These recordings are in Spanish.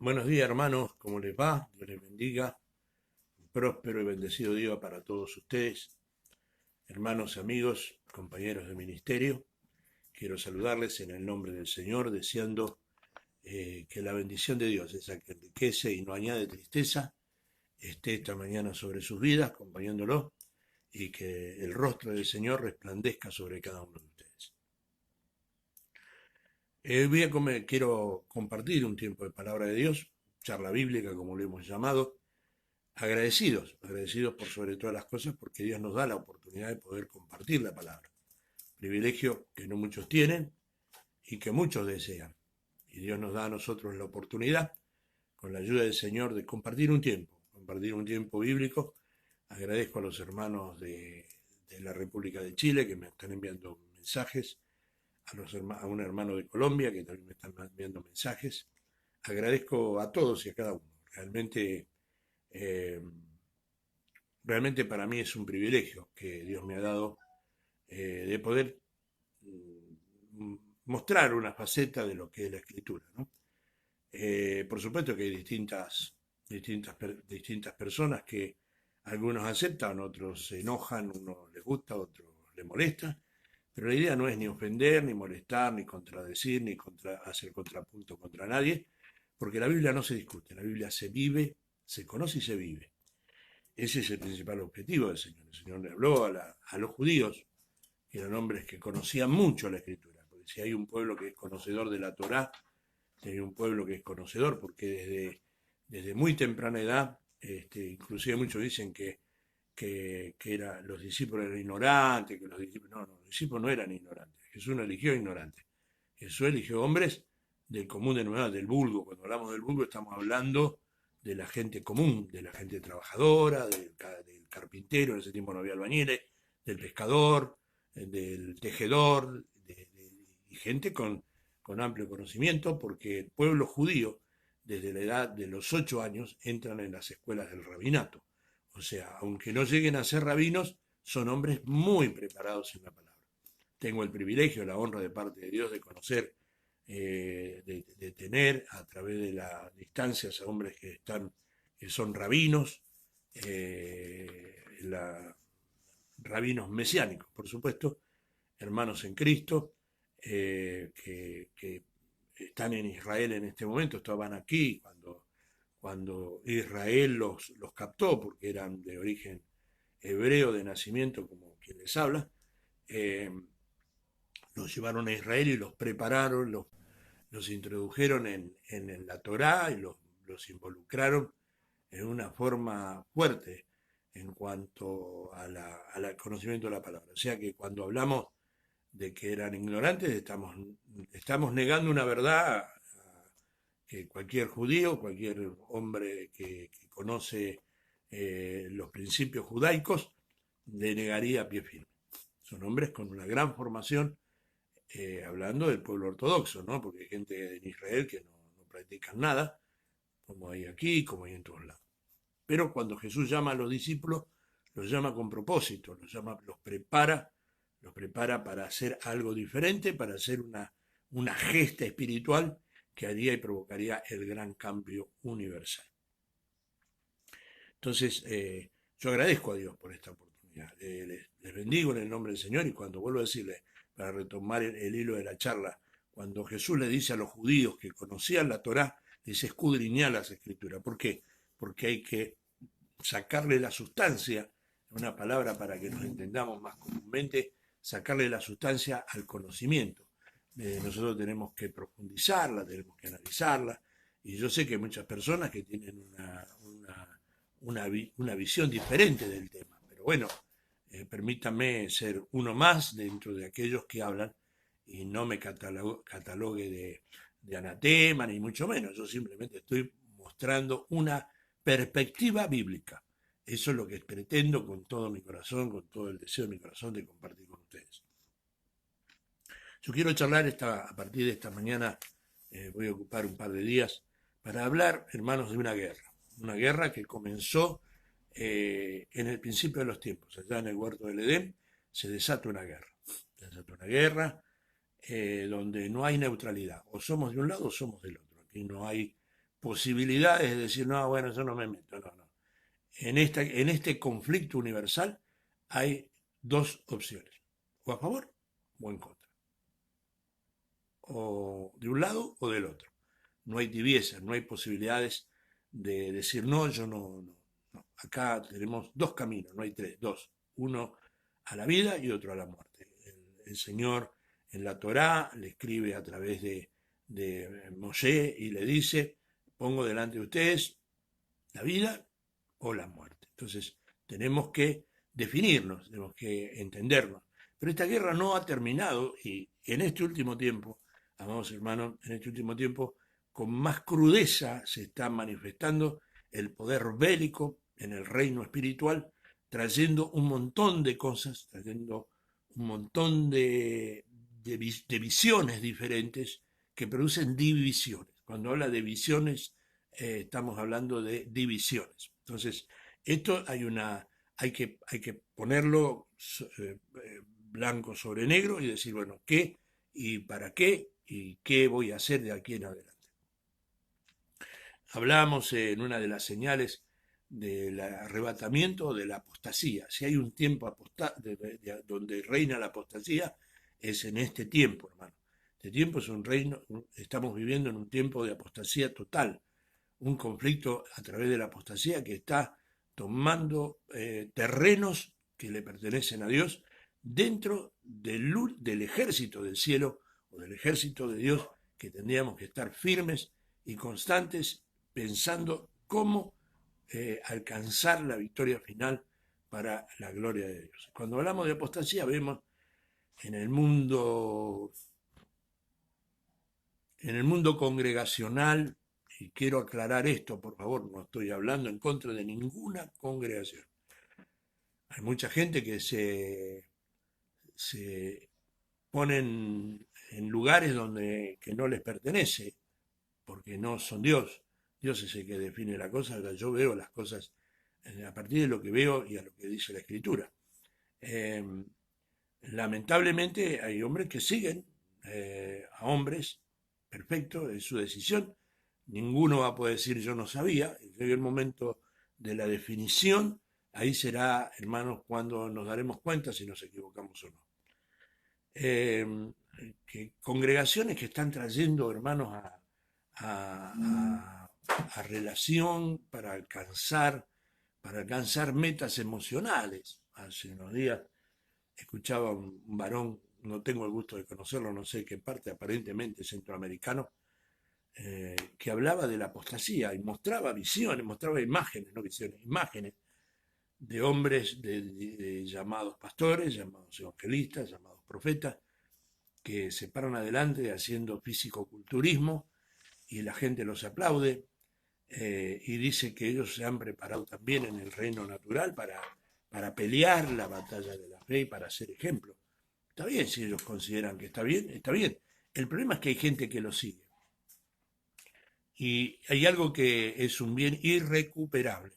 Buenos días, hermanos, ¿cómo les va? Dios les bendiga. Un próspero y bendecido día para todos ustedes, hermanos, amigos, compañeros de ministerio. Quiero saludarles en el nombre del Señor, deseando que la bendición de Dios, esa que enriquece y no añade tristeza, esté esta mañana sobre sus vidas, acompañándolos, y que el rostro del Señor resplandezca sobre cada uno de ustedes. Quiero compartir un tiempo de palabra de Dios, charla bíblica, como lo hemos llamado, agradecidos por sobre todas las cosas porque Dios nos da la oportunidad de poder compartir la palabra. Privilegio que no muchos tienen y que muchos desean. Y Dios nos da a nosotros la oportunidad, con la ayuda del Señor, de compartir un tiempo bíblico. Agradezco a los hermanos de la República de Chile que me están enviando mensajes, a un hermano de Colombia que también me están enviando mensajes. Agradezco a todos y a cada uno. Eh, Realmente para mí es un privilegio que Dios me ha dado de poder mm, mostrar una faceta de lo que es la escritura, ¿no? Por supuesto que hay distintas personas que algunos aceptan, otros se enojan, unos les gusta, otros les molesta, pero la idea no es ni ofender, ni molestar, ni contradecir, ni hacer contrapunto contra nadie, porque la Biblia no se discute, la Biblia se vive, se conoce y se vive. Ese es el principal objetivo del Señor. El Señor le habló a los judíos, que eran hombres que conocían mucho la Escritura, porque si hay un pueblo que es conocedor de la Torá, hay un pueblo que es conocedor, porque desde muy temprana edad, inclusive muchos dicen que los discípulos eran ignorantes, que los discípulos no eran ignorantes, Jesús no eligió ignorantes, Jesús eligió hombres del común denominador, del vulgo. Cuando hablamos del vulgo estamos hablando de la gente común, de la gente trabajadora, del carpintero, en ese tiempo no había albañiles, del pescador, del tejedor, y gente con amplio conocimiento, porque el pueblo judío, desde la edad de los 8 años, entran en las escuelas del rabinato. O sea, aunque no lleguen a ser rabinos, son hombres muy preparados en la palabra. Tengo el privilegio, la honra de parte de Dios de conocer, de tener a través de las distancias a hombres que son rabinos, rabinos mesiánicos, por supuesto, hermanos en Cristo, que están en Israel en este momento, estaban aquí cuando Israel los captó, porque eran de origen hebreo de nacimiento, como quien les habla. eh, los llevaron a Israel y los prepararon, los introdujeron en la Torá y los involucraron en una forma fuerte en cuanto al conocimiento de la palabra. O sea que cuando hablamos de que eran ignorantes, estamos negando una verdad que cualquier judío, cualquier hombre que conoce los principios judaicos, le negaría a pie firme. Son hombres con una gran formación, hablando del pueblo ortodoxo, ¿no? Porque hay gente en Israel que no practican nada, como hay aquí, como hay en todos lados. Pero cuando Jesús llama a los discípulos, los llama con propósito, los prepara para hacer algo diferente, para hacer una gesta espiritual que haría y provocaría el gran cambio universal. Entonces, yo agradezco a Dios por esta oportunidad. Les bendigo en el nombre del Señor, y cuando vuelvo a decirles, para retomar el hilo de la charla, cuando Jesús le dice a los judíos que conocían la Torá, les escudriñar las escrituras. ¿Por qué? Porque hay que sacarle la sustancia, una palabra para que nos entendamos más comúnmente, sacarle la sustancia al conocimiento. Nosotros tenemos que profundizarla, tenemos que analizarla, y yo sé que hay muchas personas que tienen una visión diferente del tema, pero bueno, permítanme ser uno más dentro de aquellos que hablan y no me catalogue de anatema, ni mucho menos. Yo simplemente estoy mostrando una perspectiva bíblica. Eso es lo que pretendo con todo mi corazón, con todo el deseo de mi corazón de compartir con ustedes. Yo quiero charlar a partir de esta mañana, voy a ocupar un par de días para hablar, hermanos, de una guerra que comenzó en el principio de los tiempos. Allá en el huerto del Edén se desata una guerra. Se desata una guerra donde no hay neutralidad. O somos de un lado o somos del otro. Aquí no hay posibilidades de decir, no, bueno, yo no me meto, no, no. En este conflicto universal hay dos opciones, o a favor o en contra, o de un lado o del otro. No hay tibiezas, no hay posibilidades de decir, no, yo no, no, no. Acá tenemos dos caminos, no hay tres, dos. Uno a la vida y otro a la muerte. El Señor en la Torá le escribe a través de Moshe y le dice, pongo delante de ustedes la vida o la muerte. Entonces, tenemos que definirnos, tenemos que entendernos. Pero esta guerra no ha terminado y en este último tiempo, amados hermanos, en este último tiempo, con más crudeza se está manifestando el poder bélico en el reino espiritual, trayendo un montón de cosas, trayendo un montón de visiones diferentes que producen divisiones. Cuando habla de visiones, estamos hablando de divisiones. Entonces, esto hay que ponerlo blanco sobre negro y decir, bueno, ¿qué y para qué y qué voy a hacer de aquí en adelante? Hablamos en una de las señales del arrebatamiento o de la apostasía. Si hay un tiempo donde reina la apostasía, es en este tiempo, hermano. Este tiempo es un reino, estamos viviendo en un tiempo de apostasía total, un conflicto a través de la apostasía que está tomando terrenos que le pertenecen a Dios dentro del ejército del cielo o del ejército de Dios, que tendríamos que estar firmes y constantes pensando cómo alcanzar la victoria final para la gloria de Dios. Cuando hablamos de apostasía vemos en el mundo congregacional, y quiero aclarar esto, por favor, no estoy hablando en contra de ninguna congregación. Hay mucha gente que se ponen en lugares que no les pertenece, porque no son Dios. Dios es el que define la cosa. Yo veo las cosas a partir de lo que veo y a lo que dice la Escritura. Eh, Lamentablemente hay hombres que siguen a hombres, perfecto, es su decisión. Ninguno va a poder decir yo no sabía. Llega el momento de la definición, ahí será, hermanos, cuando nos daremos cuenta si nos equivocamos o no. Eh, Congregaciones que están trayendo, hermanos, a relación para alcanzar metas emocionales. Hace unos días escuchaba un varón, no tengo el gusto de conocerlo, no sé qué parte, aparentemente centroamericano, que hablaba de la apostasía y mostraba visiones, mostraba imágenes, no visiones, imágenes de hombres, de llamados pastores, llamados evangelistas, llamados profetas, que se paran adelante haciendo fisicoculturismo y la gente los aplaude y dice que ellos se han preparado también en el reino natural para pelear la batalla de la fe y para ser ejemplo. Está bien, si ellos consideran que está bien, está bien. El problema es que hay gente que lo sigue. Y hay algo que es un bien irrecuperable.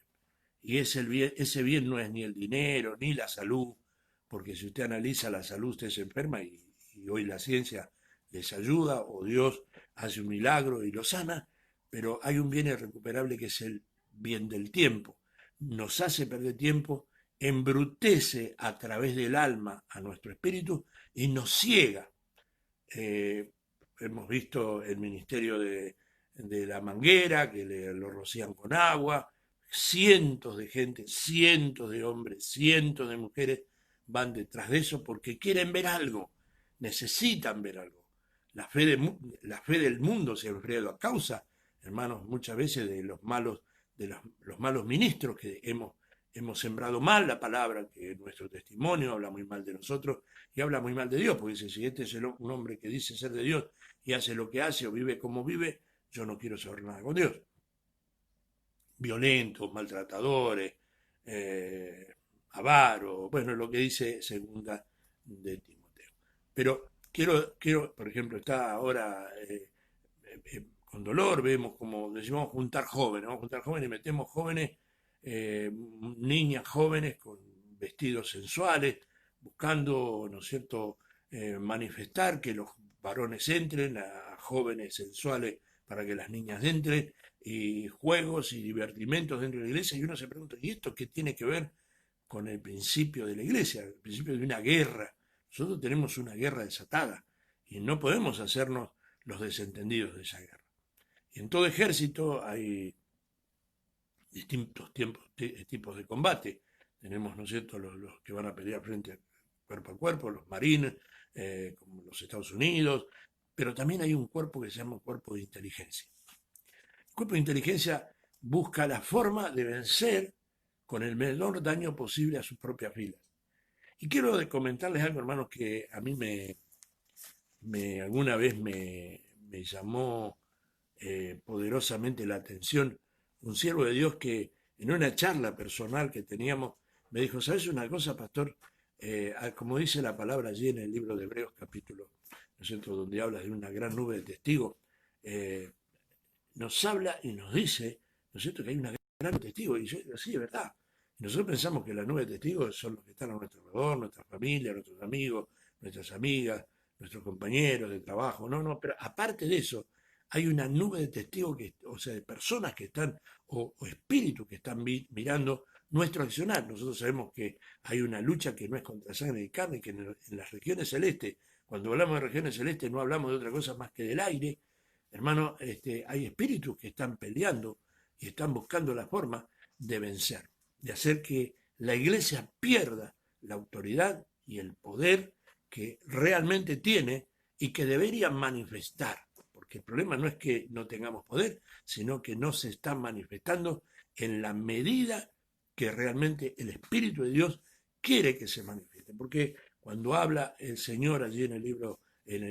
Y ese bien no es ni el dinero, ni la salud, porque si usted analiza la salud, usted se enferma y hoy la ciencia les ayuda o Dios hace un milagro y lo sana, pero hay un bien irrecuperable que es el bien del tiempo. Nos hace perder tiempo, embrutece a través del alma a nuestro espíritu y nos ciega. Eh, Hemos visto el ministerio de la manguera, que lo rocían con agua, cientos de gente, cientos de hombres, cientos de mujeres van detrás de eso porque quieren ver algo, necesitan ver algo. La fe del mundo se ha enfriado a causa, hermanos, muchas veces los malos ministros que hemos sembrado mal la palabra, que nuestro testimonio habla muy mal de nosotros y habla muy mal de Dios, porque dice, si este es un hombre que dice ser de Dios y hace lo que hace o vive como vive, yo no quiero saber nada con Dios. Violentos, maltratadores, avaros, bueno, lo que dice segunda de Timoteo. Pero quiero, por ejemplo, está ahora con dolor, vemos como decimos juntar jóvenes, vamos a juntar jóvenes y metemos jóvenes, niñas jóvenes con vestidos sensuales, buscando, ¿no es cierto?, manifestar que los varones entren a jóvenes sensuales para que las niñas entren, y juegos y divertimentos dentro de la iglesia, y uno se pregunta, ¿y esto qué tiene que ver con el principio de la iglesia, el principio de una guerra? Nosotros tenemos una guerra desatada y no podemos hacernos los desentendidos de esa guerra. Y en todo ejército hay distintos tipos de combate. Tenemos, ¿no es cierto?, los que van a pelear cuerpo a cuerpo, los marines, como los Estados Unidos, pero también hay un cuerpo que se llama cuerpo de inteligencia. El cuerpo de inteligencia busca la forma de vencer con el menor daño posible a sus propias filas. Y quiero comentarles algo, hermanos, que a mí alguna vez me llamó poderosamente la atención. Un siervo de Dios que en una charla personal que teníamos me dijo, ¿sabes una cosa, pastor? Como dice la palabra allí en el libro de Hebreos capítulo, ¿no es cierto?, donde habla de una gran nube de testigos, nos habla y nos dice, ¿no es cierto?, que hay una gran nube de testigos. Y yo digo, sí, es verdad. Y nosotros pensamos que la nube de testigos son los que están a nuestro alrededor, nuestra familia, nuestros amigos, nuestras amigas, nuestros compañeros de trabajo. No, no, pero aparte de eso, hay una nube de testigos, o sea, de personas que están, o espíritus que están mirando nuestro accionar. Nosotros sabemos que hay una lucha que no es contra sangre y carne, que en las regiones celestes, cuando hablamos de regiones celestes no hablamos de otra cosa más que del aire. Hermano, hay espíritus que están peleando y están buscando la forma de vencer, de hacer que la iglesia pierda la autoridad y el poder que realmente tiene y que debería manifestar. Porque el problema no es que no tengamos poder, sino que no se está manifestando en la medida que realmente el Espíritu de Dios quiere que se manifieste. Porque cuando habla el Señor allí en el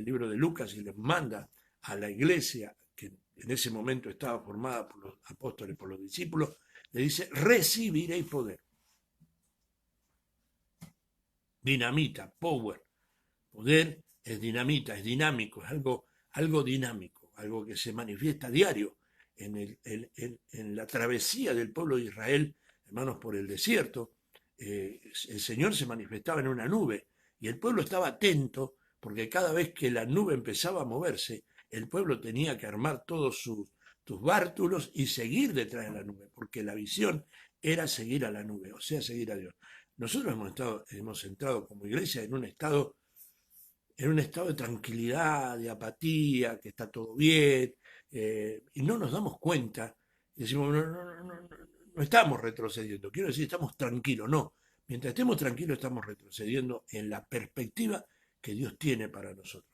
libro de Lucas y les manda a la iglesia, que en ese momento estaba formada por los apóstoles, por los discípulos, le dice, recibiréis poder. Dinamita, power. Poder es dinamita, es dinámico, es algo dinámico, algo que se manifiesta a diario en la travesía del pueblo de Israel, hermanos, por el desierto. El Señor se manifestaba en una nube y el pueblo estaba atento porque cada vez que la nube empezaba a moverse, el pueblo tenía que armar todos sus bártulos y seguir detrás de la nube, porque la visión era seguir a la nube, o sea, seguir a Dios. Nosotros hemos entrado como iglesia en un estado de tranquilidad, de apatía, que está todo bien, y no nos damos cuenta, y decimos, no estamos retrocediendo, quiero decir, estamos tranquilos, no. Mientras estemos tranquilos estamos retrocediendo en la perspectiva que Dios tiene para nosotros.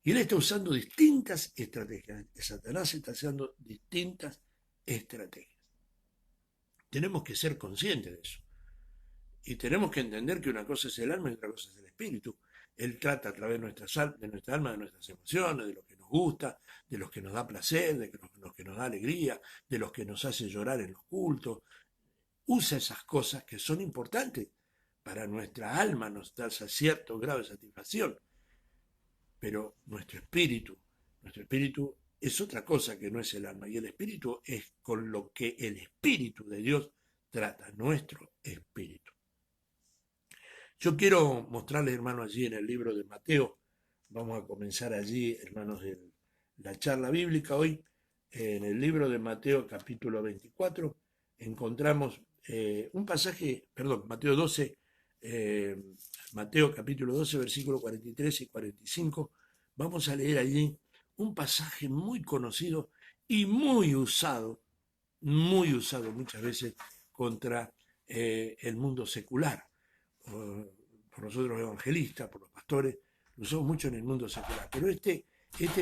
Y Él está usando distintas estrategias, Satanás está usando distintas estrategias. Tenemos que ser conscientes de eso. Y tenemos que entender que una cosa es el alma y otra cosa es el espíritu. Él trata a través de nuestra alma, de nuestras emociones, de lo que nos gusta, de lo que nos da placer, de lo que nos da alegría, de lo que nos hace llorar en los cultos. Usa esas cosas que son importantes para nuestra alma, nos da cierto grado de satisfacción. Pero nuestro espíritu es otra cosa que no es el alma. Y el espíritu es con lo que el Espíritu de Dios trata, nuestro espíritu. Yo quiero mostrarles, hermanos, allí en el libro de Mateo, vamos a comenzar allí, hermanos, la charla bíblica hoy, en el libro de Mateo capítulo 24, encontramos un pasaje, perdón, Mateo capítulo 12, versículos 43 y 45, vamos a leer allí un pasaje muy conocido y muy usado muchas veces contra el mundo secular. Por nosotros evangelistas, por los pastores, lo usamos mucho en el mundo secular. Pero este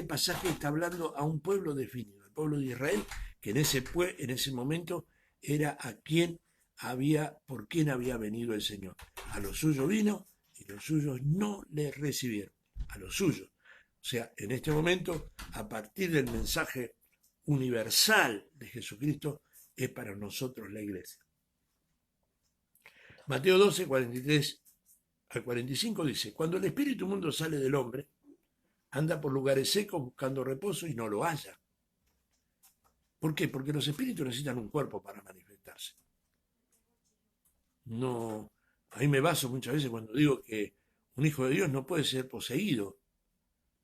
pasaje está hablando a un pueblo definido, el pueblo de Israel, que en ese momento era por quien había venido el Señor. A los suyos vino y los suyos no le recibieron. A los suyos. O sea, en este momento, a partir del mensaje universal de Jesucristo, es para nosotros la iglesia. Mateo 12, 43 al 45 dice, cuando el espíritu mundo sale del hombre, anda por lugares secos buscando reposo y no lo halla. ¿Por qué? Porque los espíritus necesitan un cuerpo para manifestarse. No, ahí me baso muchas veces cuando digo que un hijo de Dios no puede ser poseído,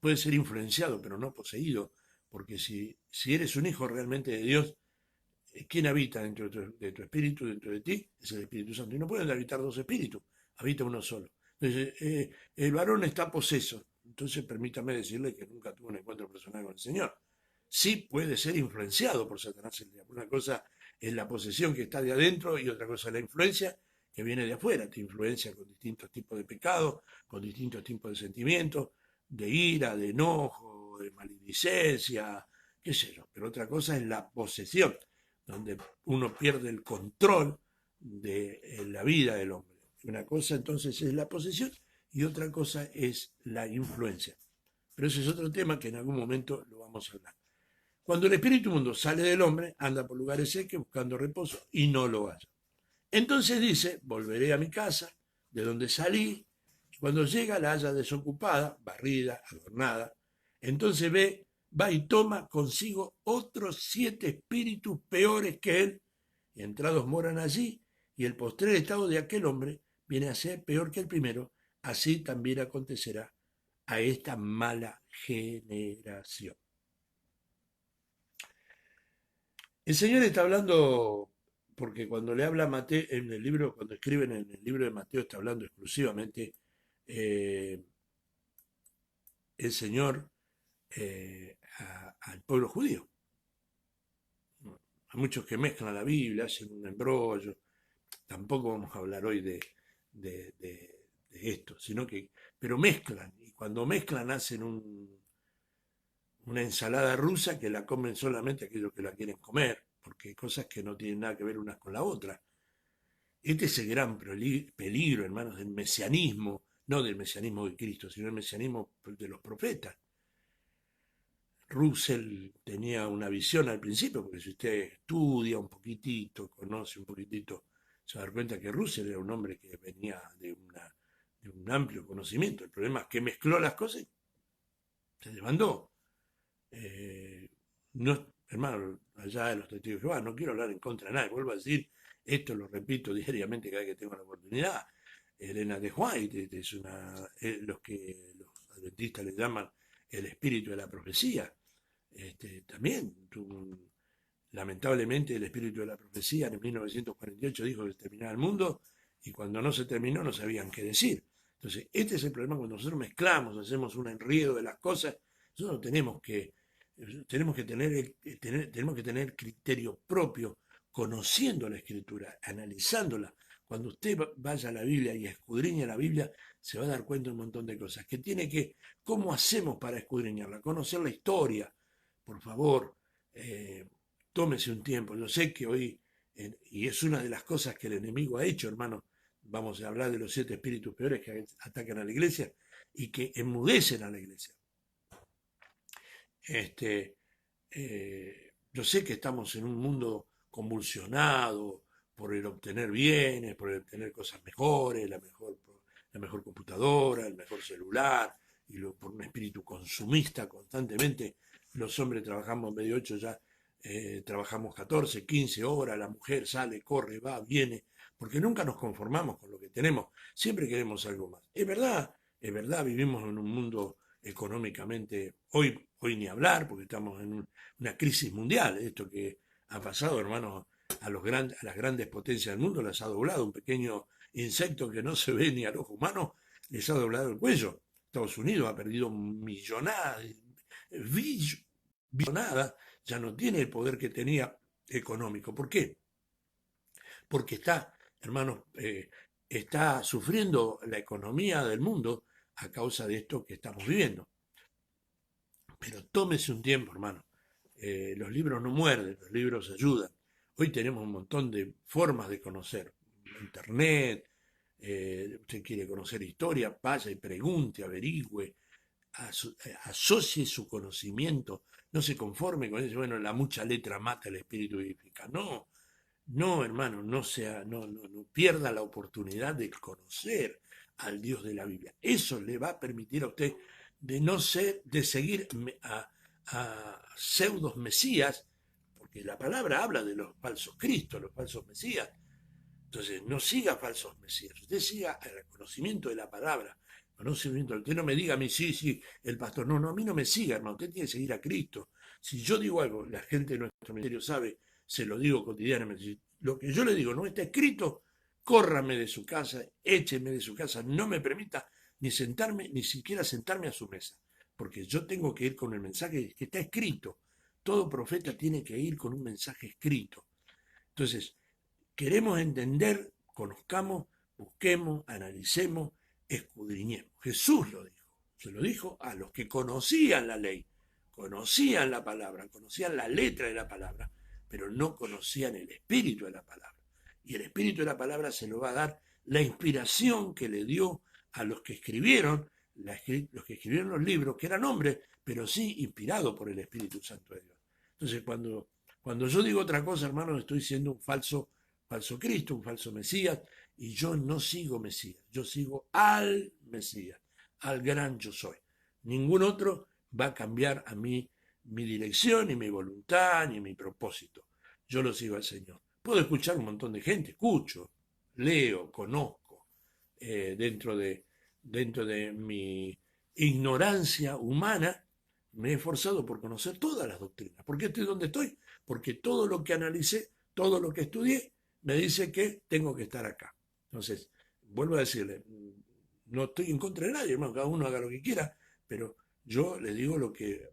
puede ser influenciado, pero no poseído, porque si eres un hijo realmente de Dios, ¿quién habita dentro de tu espíritu, dentro de ti? Es el Espíritu Santo. Y no pueden habitar dos espíritus, habita uno solo. Entonces, el varón está poseso. Entonces, permítame decirle que nunca tuvo un encuentro personal con el Señor. Sí puede ser influenciado por Satanás el diablo. Una cosa es la posesión que está de adentro y otra cosa es la influencia que viene de afuera. Te influencia con distintos tipos de pecados, con distintos tipos de sentimientos, de ira, de enojo, de maledicencia, qué sé yo. Pero otra cosa es la posesión, donde uno pierde el control de la vida del hombre. Una cosa entonces es la posesión y otra cosa es la influencia. Pero ese es otro tema que en algún momento lo vamos a hablar. Cuando el espíritu mundo sale del hombre, anda por lugares secos buscando reposo y no lo halla. Entonces dice, volveré a mi casa, de donde salí, y cuando llega la halla desocupada, barrida, adornada. Entonces va y toma consigo otros 7 espíritus peores que él, y entrados moran allí, y el postrer estado de aquel hombre viene a ser peor que el primero, así también acontecerá a esta mala generación. El Señor está hablando, porque cuando le habla a Mateo, en el libro, cuando escriben en el libro de Mateo, está hablando exclusivamente eh, el Señor al pueblo judío. A muchos que mezclan la Biblia, hacen un embrollo. Tampoco vamos a hablar hoy de esto, pero mezclan, y cuando mezclan hacen una ensalada rusa que la comen solamente aquellos que la quieren comer, porque hay cosas que no tienen nada que ver unas con la otra. Este es el gran peligro, hermanos, del mesianismo, no del mesianismo de Cristo, sino del mesianismo de los profetas. Russell tenía una visión al principio, porque si usted estudia un poquitito, conoce un poquitito, se va a dar cuenta que Russell era un hombre que venía de un amplio conocimiento. El problema es que mezcló las cosas y se demandó. No, hermano, allá de los testigos de Jehová, no quiero hablar en contra de nadie, vuelvo a decir, esto lo repito diariamente cada vez que tengo la oportunidad. Elena de White es los que los adventistas le llaman el espíritu de la profecía. También lamentablemente el espíritu de la profecía en 1948 dijo que se terminaba el mundo y cuando no se terminó no sabían qué decir. Entonces, este es el problema cuando nosotros mezclamos, hacemos un enredo de las cosas. Nosotros tenemos que tener criterio propio, conociendo la escritura, analizándola. Cuando usted vaya a la Biblia y escudriñe la Biblia, se va a dar cuenta de un montón de cosas. ¿Cómo hacemos para escudriñarla? Conocer la historia, por favor, tómese un tiempo. Yo sé que hoy, y es una de las cosas que el enemigo ha hecho, hermano, vamos a hablar de los 7 espíritus peores que atacan a la iglesia y que enmudecen a la iglesia. Yo sé que estamos en un mundo convulsionado por el obtener bienes, por el obtener cosas mejores, la mejor computadora, el mejor celular, por un espíritu consumista constantemente. Los hombres trabajamos medio 8 ya, trabajamos 14, 15 horas, la mujer sale, corre, va, viene, porque nunca nos conformamos con lo que tenemos, siempre queremos algo más. Es verdad, vivimos en un mundo económicamente, hoy ni hablar, porque estamos en una crisis mundial. Esto que ha pasado, hermanos, a las grandes potencias del mundo les ha doblado. Un pequeño insecto que no se ve ni al ojo humano les ha doblado el cuello. Estados Unidos ha perdido millonadas, billonadas, ya no tiene el poder que tenía económico. ¿Por qué? Porque hermanos, está sufriendo la economía del mundo a causa de esto que estamos viviendo. Pero tómese un tiempo, hermano. Los libros no muerden, los libros ayudan. Hoy tenemos un montón de formas de conocer. Internet, usted quiere conocer historia, vaya y pregunte, averigüe, asocie su conocimiento. No se conforme con eso, bueno, la mucha letra mata, el espíritu vivifica. No, no, hermano, no pierda la oportunidad de conocer al Dios de la Biblia. Eso le va a permitir a usted de seguir a pseudos mesías, porque la palabra habla de los falsos cristos, los falsos mesías. Entonces, no siga falsos mesías, usted siga el conocimiento de la palabra, conocimiento. Usted no me diga a mí, sí, el pastor, no, a mí no me siga, hermano, usted tiene que seguir a Cristo. Si yo digo algo, la gente de nuestro ministerio sabe, se lo digo cotidianamente. Si lo que yo le digo no está escrito, córrame de su casa, écheme de su casa, no me permita ni sentarme, ni siquiera sentarme a su mesa, porque yo tengo que ir con el mensaje que está escrito. Todo profeta tiene que ir con un mensaje escrito. Entonces, queremos entender, conozcamos, busquemos, analicemos, escudriñemos. Jesús lo dijo, se lo dijo a los que conocían la ley, conocían la palabra, conocían la letra de la palabra, pero no conocían el espíritu de la palabra. Y el espíritu de la palabra se lo va a dar la inspiración que le dio a los que escribieron, los que escribieron los libros, que eran hombres, pero sí inspirados por el Espíritu Santo de Dios. Entonces, cuando yo digo otra cosa, hermano, estoy siendo un falso Cristo, un falso Mesías, y yo no sigo Mesías, yo sigo al Mesías, al gran yo soy. Ningún otro va a cambiar a mí mi dirección, ni mi voluntad, ni mi propósito. Yo lo sigo al Señor. Puedo escuchar un montón de gente, escucho, leo, conozco, dentro de mi ignorancia humana, me he esforzado por conocer todas las doctrinas. ¿Por qué estoy donde estoy? Porque todo lo que analicé, todo lo que estudié, me dice que tengo que estar acá. Entonces, vuelvo a decirle, no estoy en contra de nadie, hermano, cada uno haga lo que quiera, pero yo le digo lo que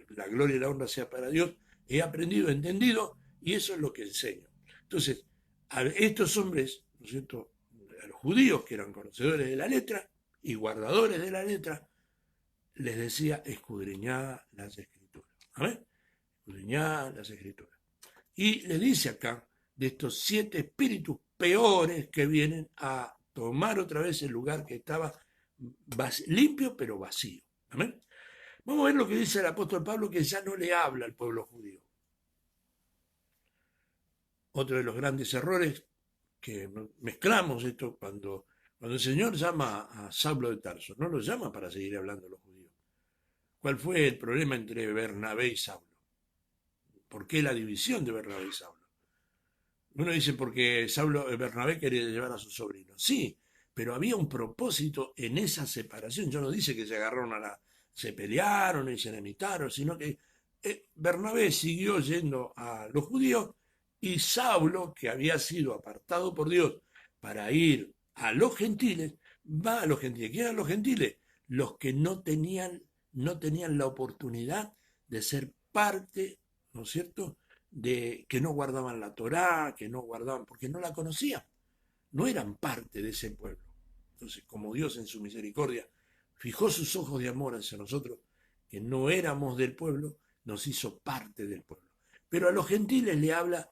la gloria y la honra sea para Dios, he aprendido, he entendido, y eso es lo que enseño. Entonces, a estos hombres, ¿no es cierto?, a los judíos que eran conocedores de la letra y guardadores de la letra, les decía, escudriñad las escrituras. ¿Amén? Escudriñad las escrituras. Y le dice acá, de estos 7 espíritus peores que vienen a tomar otra vez el lugar que estaba limpio pero vacío. ¿Amén? Vamos a ver lo que dice el apóstol Pablo, que ya no le habla al pueblo judío. Otro de los grandes errores que mezclamos esto cuando el Señor llama a Saulo de Tarso, no lo llama para seguir hablando a los judíos. ¿Cuál fue el problema entre Bernabé y Saulo? ¿Por qué la división de Bernabé y Saulo? Uno dice porque Bernabé quería llevar a su sobrino. Sí, pero había un propósito en esa separación. Yo no dice que se agarraron se pelearon y se enemitaron, sino que Bernabé siguió yendo a los judíos y Saulo, que había sido apartado por Dios para ir a los gentiles, va a los gentiles. ¿Quién eran los gentiles? Los que no tenían la oportunidad de ser parte, ¿no es cierto?, de que no guardaban la Torá, que no guardaban, porque no la conocían, no eran parte de ese pueblo. Entonces, como Dios en su misericordia fijó sus ojos de amor hacia nosotros, que no éramos del pueblo, nos hizo parte del pueblo. Pero a los gentiles le habla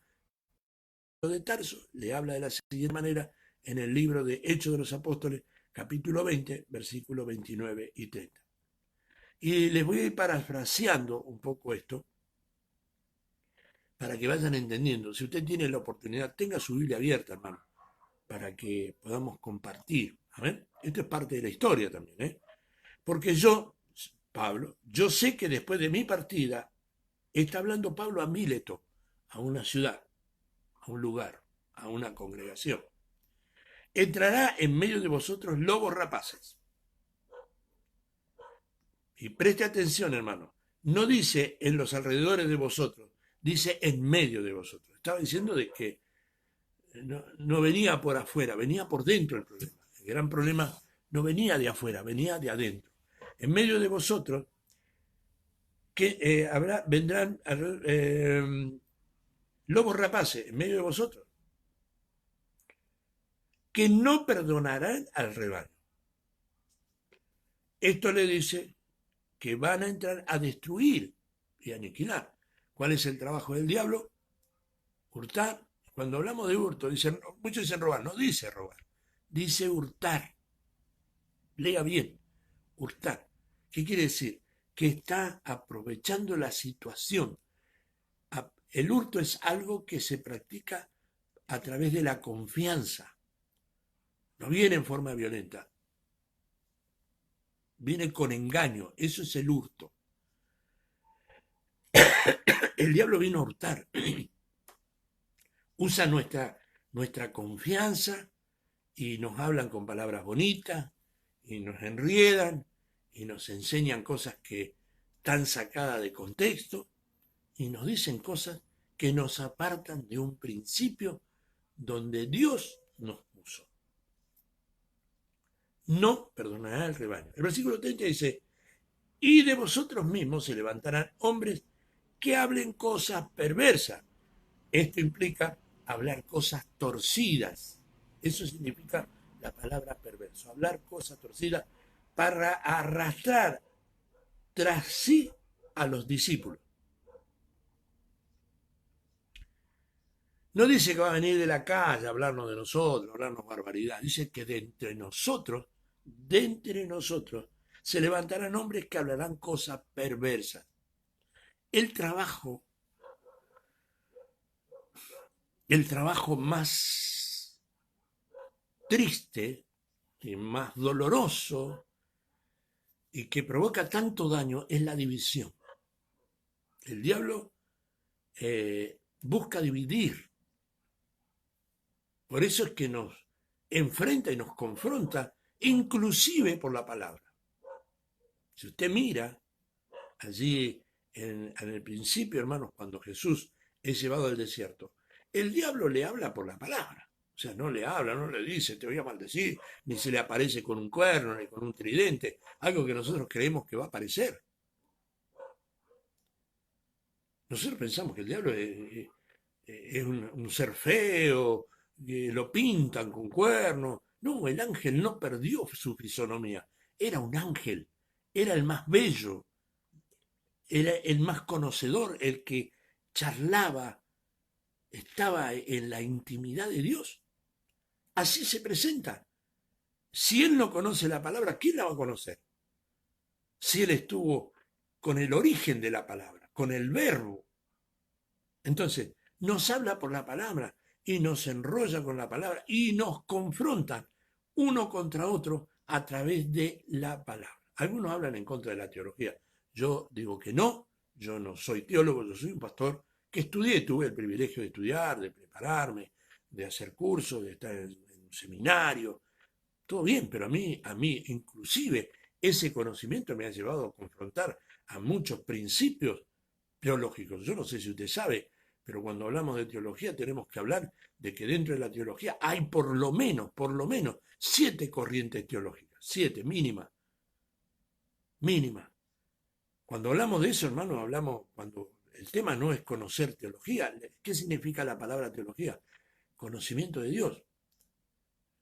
de Tarso, le habla de la siguiente manera en el libro de Hechos de los Apóstoles, capítulo 20, versículos 29 y 30. Y les voy a ir parafraseando un poco esto, para que vayan entendiendo. Si usted tiene la oportunidad, tenga su Biblia abierta, hermano, para que podamos compartir. ¿Amén? Esto es parte de la historia también, ¿eh? Porque yo, Pablo, yo sé que después de mi partida, está hablando Pablo a Mileto, a una ciudad, a un lugar, a una congregación. Entrará en medio de vosotros lobos rapaces. Y preste atención, hermano. No dice en los alrededores de vosotros, dice en medio de vosotros. Estaba diciendo de que no venía por afuera, venía por dentro el problema. El gran problema no venía de afuera, venía de adentro. En medio de vosotros que vendrán lobos rapaces, en medio de vosotros, que no perdonarán al rebaño. Esto le dice que van a entrar a destruir y aniquilar. ¿Cuál es el trabajo del diablo? Hurtar. Cuando hablamos de hurto, muchos dicen robar, no dice robar, dice hurtar. Lea bien, hurtar. ¿Qué quiere decir? Que está aprovechando la situación. El hurto es algo que se practica a través de la confianza. No viene en forma violenta. Viene con engaño. Eso es el hurto. El diablo vino a hurtar. Usa nuestra confianza y nos hablan con palabras bonitas y nos enriedan y nos enseñan cosas que están sacadas de contexto y nos dicen cosas que nos apartan de un principio donde Dios nos puso. No perdonará el rebaño. El versículo 30 dice, y de vosotros mismos se levantarán hombres que hablen cosas perversas. Esto implica hablar cosas torcidas. Eso significa la palabra perverso. Hablar cosas torcidas para arrastrar tras sí a los discípulos. No dice que va a venir de la calle a hablarnos de nosotros, a hablarnos barbaridad. Dice que de entre nosotros, se levantarán hombres que hablarán cosas perversas. El trabajo más triste y más doloroso y que provoca tanto daño es la división. El diablo busca dividir. Por eso es que nos enfrenta y nos confronta, inclusive por la palabra. Si usted mira allí en el principio, hermanos, cuando Jesús es llevado al desierto, el diablo le habla por la palabra. O sea, no le habla, no le dice, te voy a maldecir, ni se le aparece con un cuerno, ni con un tridente, algo que nosotros creemos que va a aparecer. Nosotros pensamos que el diablo es un ser feo, que lo pintan con cuernos. No, el ángel no perdió su fisonomía. Era un ángel, era el más bello, era el más conocedor, el que charlaba, estaba en la intimidad de Dios. Así se presenta. Si él no conoce la palabra, ¿quién la va a conocer? Si él estuvo con el origen de la palabra, con el verbo. Entonces, nos habla por la palabra y nos enrolla con la palabra y nos confronta uno contra otro a través de la palabra. Algunos hablan en contra de la teología. Yo digo que no, yo no soy teólogo, yo soy un pastor que estudié, tuve el privilegio de estudiar, de prepararme, de hacer cursos, de estar en un seminario. Todo bien, pero a mí inclusive ese conocimiento me ha llevado a confrontar a muchos principios teológicos. Yo no sé si usted sabe, pero cuando hablamos de teología tenemos que hablar de que dentro de la teología hay por lo menos, 7 corrientes teológicas, 7, mínima. Cuando hablamos de eso, hermano, cuando el tema no es conocer teología. ¿Qué significa la palabra teología? Conocimiento de Dios.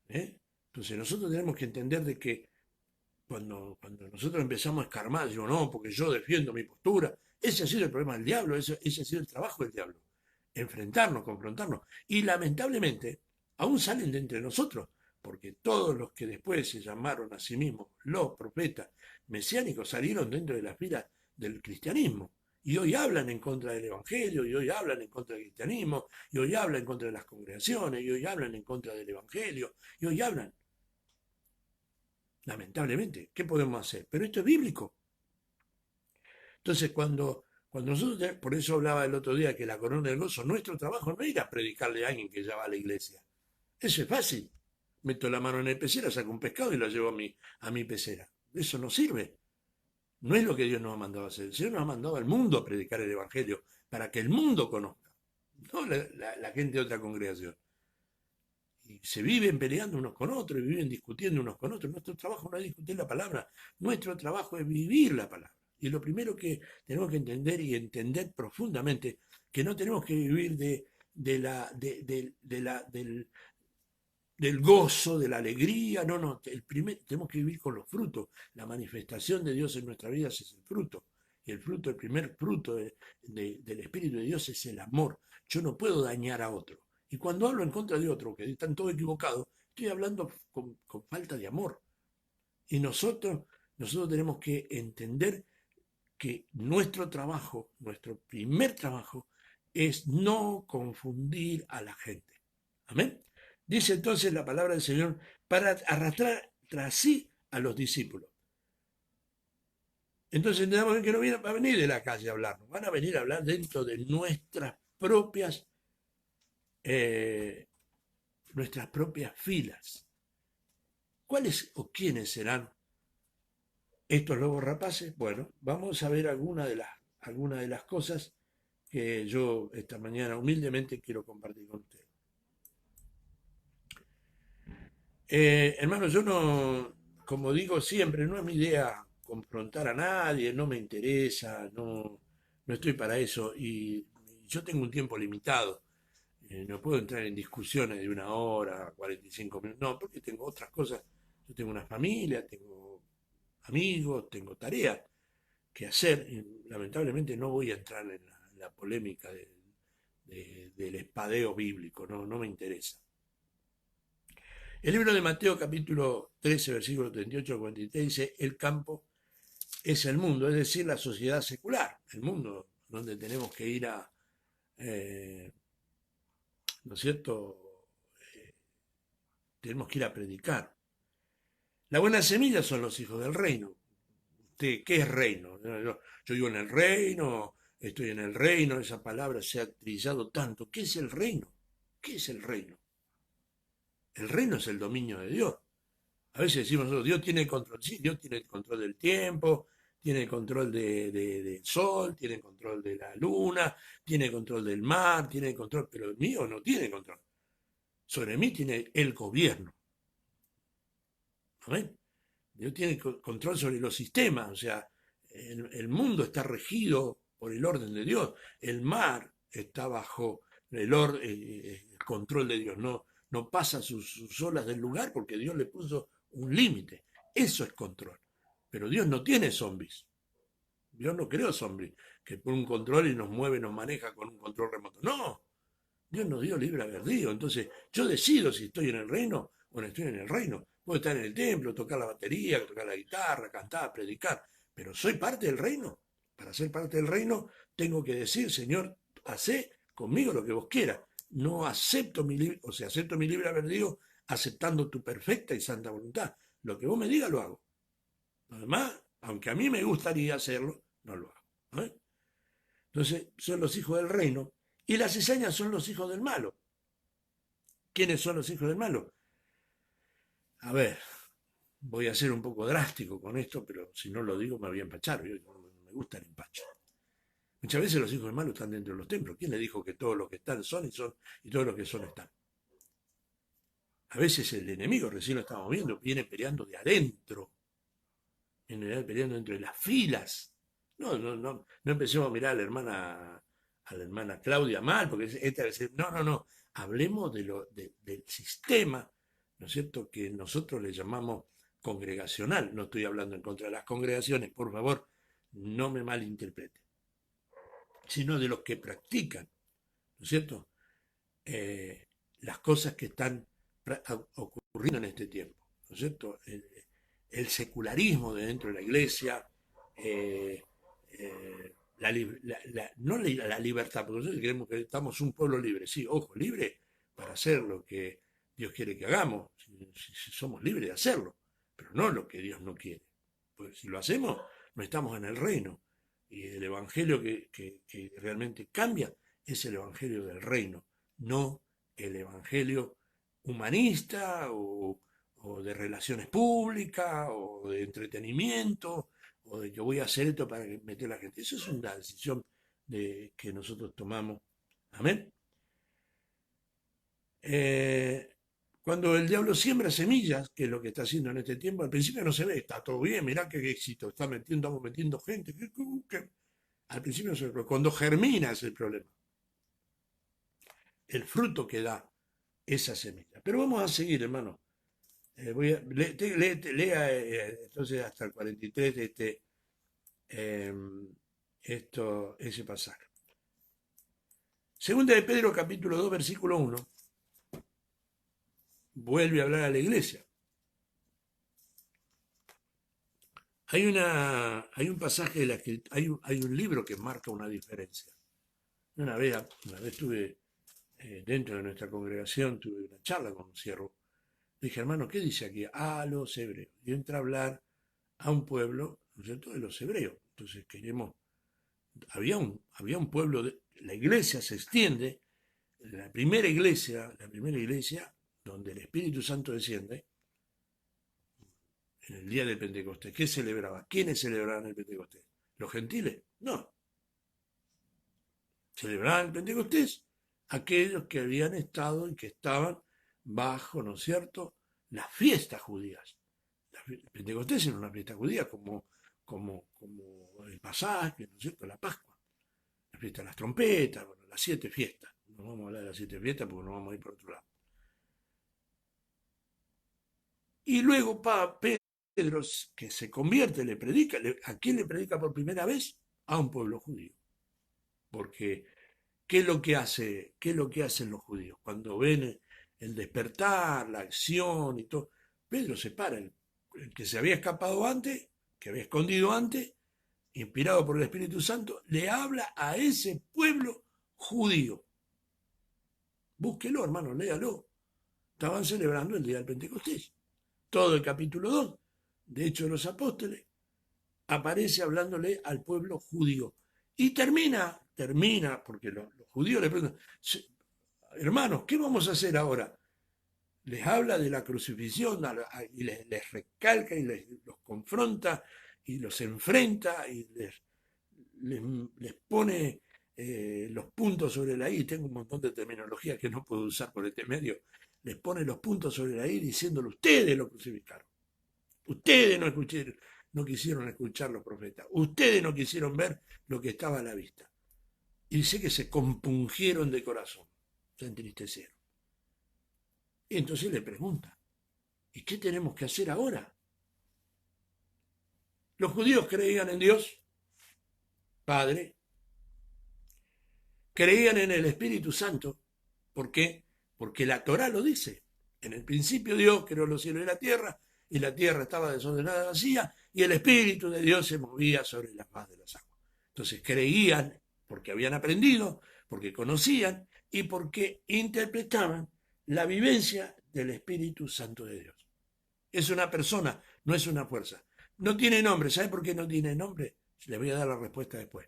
¿Eh? Entonces nosotros tenemos que entender de que cuando nosotros empezamos a escarmar, digo, no, porque yo defiendo mi postura, ese ha sido el problema del diablo, ese ha sido el trabajo del diablo, enfrentarnos, confrontarnos. Y lamentablemente, aún salen de entre nosotros, porque todos los que después se llamaron a sí mismos los profetas mesiánicos salieron dentro de las filas del cristianismo. Y hoy hablan en contra del Evangelio, y hoy hablan en contra del cristianismo, y hoy hablan en contra de las congregaciones, y hoy hablan en contra del Evangelio, y hoy hablan. Lamentablemente, ¿qué podemos hacer? Pero esto es bíblico. Entonces, cuando nosotros, por eso hablaba el otro día que la corona del gozo, nuestro trabajo no es ir a predicarle a alguien que ya va a la iglesia. Eso es fácil. Meto la mano en el pecera, saco un pescado y lo llevo a mi pecera. Eso no sirve. No es lo que Dios nos ha mandado a hacer. El Señor nos ha mandado al mundo a predicar el Evangelio para que el mundo conozca, no la gente de otra congregación. Y se viven peleando unos con otros y viven discutiendo unos con otros. Nuestro trabajo no es discutir la palabra, nuestro trabajo es vivir la palabra. Y lo primero que tenemos que entender y entender profundamente, que no tenemos que vivir del gozo, de la alegría, no, tenemos que vivir con los frutos. La manifestación de Dios en nuestra vida es el fruto. Y el primer fruto del Espíritu de Dios es el amor. Yo no puedo dañar a otro. Y cuando hablo en contra de otro, que están todos equivocados, estoy hablando con falta de amor. Y nosotros tenemos que entender que nuestro trabajo, nuestro primer trabajo, es no confundir a la gente. Amén. Dice entonces la palabra del Señor para arrastrar tras sí a los discípulos. Entonces entendamos que no va a venir de la calle a hablarnos, van a venir a hablar dentro de nuestras propias filas. ¿Cuáles o quiénes serán estos lobos rapaces? Bueno, vamos a ver algunas de las cosas que yo esta mañana humildemente quiero compartir con ustedes. Hermano, yo no, como digo siempre, no es mi idea confrontar a nadie, no me interesa, no estoy para eso y yo tengo un tiempo limitado. No puedo entrar en discusiones de 1 hora, 45 minutos, no, porque tengo otras cosas. Yo tengo una familia, tengo amigos, tengo tareas que hacer. Y lamentablemente no voy a entrar en la polémica del espadeo bíblico, no me interesa. El libro de Mateo capítulo 13, versículo 38 al 43 dice, el campo es el mundo, es decir, la sociedad secular, el mundo donde tenemos que ir a, eh, ¿no es cierto? Eh, Tenemos que ir a predicar. La buena semilla son los hijos del reino. ¿Qué es reino? Yo vivo en el reino, estoy en el reino, esa palabra se ha trillado tanto. ¿Qué es el reino? ¿Qué es el reino? El reino es el dominio de Dios. A veces decimos nosotros, Dios tiene control, sí, Dios tiene el control del tiempo, tiene el control del sol, tiene el control de la luna, tiene el control del mar, tiene el control, pero el mío no tiene control. Sobre mí tiene el gobierno. ¿Amén? Dios tiene control sobre los sistemas, o sea, el mundo está regido por el orden de Dios, el mar está bajo el control de Dios, no pasa sus olas del lugar porque Dios le puso un límite, eso es control, pero Dios no tiene zombies, Dios no creó zombies, que por un control y nos mueve, nos maneja con un control remoto, no, Dios nos dio libre albedrío. Entonces, yo decido si estoy en el reino o no estoy en el reino. Puedo estar en el templo, tocar la batería, tocar la guitarra, cantar, predicar, pero soy parte del reino. Para ser parte del reino, tengo que decir, Señor, hacé conmigo lo que vos quieras. No acepto mi libre, o sea, acepto mi libre albedrío aceptando tu perfecta y santa voluntad. Lo que vos me digas lo hago. Además, aunque a mí me gustaría hacerlo, no lo hago. ¿Eh? Entonces, son los hijos del reino y las cizañas son los hijos del malo. ¿Quiénes son los hijos del malo? A ver, voy a ser un poco drástico con esto, pero si no lo digo me voy a empachar. Yo, no me gusta el empacho. Muchas veces los hijos del malo están dentro de los templos. ¿Quién le dijo que todos los que están y todos los que son están? A veces el enemigo, recién lo estamos viendo, viene peleando de adentro, viene peleando entre las filas. No empecemos a mirar a la hermana Claudia mal, porque esta no. Hablemos del sistema, ¿no es cierto?, que nosotros le llamamos congregacional. No estoy hablando en contra de las congregaciones, por favor, no me malinterprete, sino de los que practican, ¿no es cierto?, las cosas que están ocurriendo en este tiempo, ¿no es cierto? El secularismo de dentro de la iglesia, eh, no la libertad, porque nosotros creemos que estamos un pueblo libre, sí, ojo, libre para hacer lo que Dios quiere que hagamos, si somos libres de hacerlo, pero no lo que Dios no quiere. Pues si lo hacemos, no estamos en el reino. Y el evangelio que realmente cambia es el evangelio del reino, no el evangelio humanista o de relaciones públicas o de entretenimiento o de yo voy a hacer esto para meter a la gente. Eso es una decisión que nosotros tomamos. Amén. Eh, Cuando el diablo siembra semillas, que es lo que está haciendo en este tiempo, al principio no se ve, está todo bien, mirá qué éxito, estamos metiendo gente. Al principio no se ve, pero cuando germina es el problema, el fruto que da esa semilla. Pero vamos a seguir, hermano. Lea entonces hasta el 43 de eh, ese pasaje. Segunda de Pedro, capítulo 2, versículo 1, vuelve a hablar a la iglesia. Hay un pasaje de la que hay un libro que marca una diferencia. Una vez estuve dentro de nuestra congregación, tuve una charla con un siervo. Dije, hermano, ¿qué dice aquí? A los hebreos. Y entra a hablar a un pueblo, ¿no es cierto?, de los hebreos. Entonces había un pueblo, la iglesia se extiende, la primera iglesia donde el Espíritu Santo desciende, en el día del Pentecostés. ¿Qué celebraba? ¿Quiénes celebraban el Pentecostés? ¿Los gentiles? No. Celebraban el Pentecostés aquellos que habían estado y que estaban bajo, ¿no es cierto?, las fiestas judías. El Pentecostés era una fiesta judía como el pasaje, ¿no es cierto?, la Pascua, la fiesta de las trompetas, bueno, las 7 fiestas. No vamos a hablar de las 7 fiestas porque no vamos a ir por otro lado. Y luego Pedro, que se convierte, le predica. ¿A quién le predica por primera vez? A un pueblo judío. Porque, ¿qué es lo que hacen los judíos? Cuando ven el despertar, la acción y todo, Pedro se para, el que se había escapado antes, que había escondido antes, inspirado por el Espíritu Santo, le habla a ese pueblo judío. Búsquelo, hermano, léalo. Estaban celebrando el día del Pentecostés. Todo el capítulo 2 de Hechos de los Apóstoles aparece hablándole al pueblo judío. Y termina, porque los judíos le preguntan, hermanos, ¿qué vamos a hacer ahora? Les habla de la crucifixión y les recalca y los confronta y los enfrenta y les pone los puntos sobre la I. Tengo un montón de terminología que no puedo usar por este medio. Les pone los puntos sobre la I diciéndole, ustedes lo crucificaron. Ustedes no quisieron escuchar los profetas. Ustedes no quisieron ver lo que estaba a la vista. Y dice que se compungieron de corazón, se entristecieron. Y entonces le pregunta, ¿y qué tenemos que hacer ahora? Los judíos creían en Dios, Padre, creían en el Espíritu Santo. ¿Por qué? Porque la Torá lo dice. En el principio Dios creó los cielos y la tierra estaba desordenada y vacía, y el Espíritu de Dios se movía sobre la faz de las aguas. Entonces creían porque habían aprendido, porque conocían y porque interpretaban la vivencia del Espíritu Santo de Dios. Es una persona, no es una fuerza. No tiene nombre. ¿Sabe por qué no tiene nombre? Le voy a dar la respuesta después.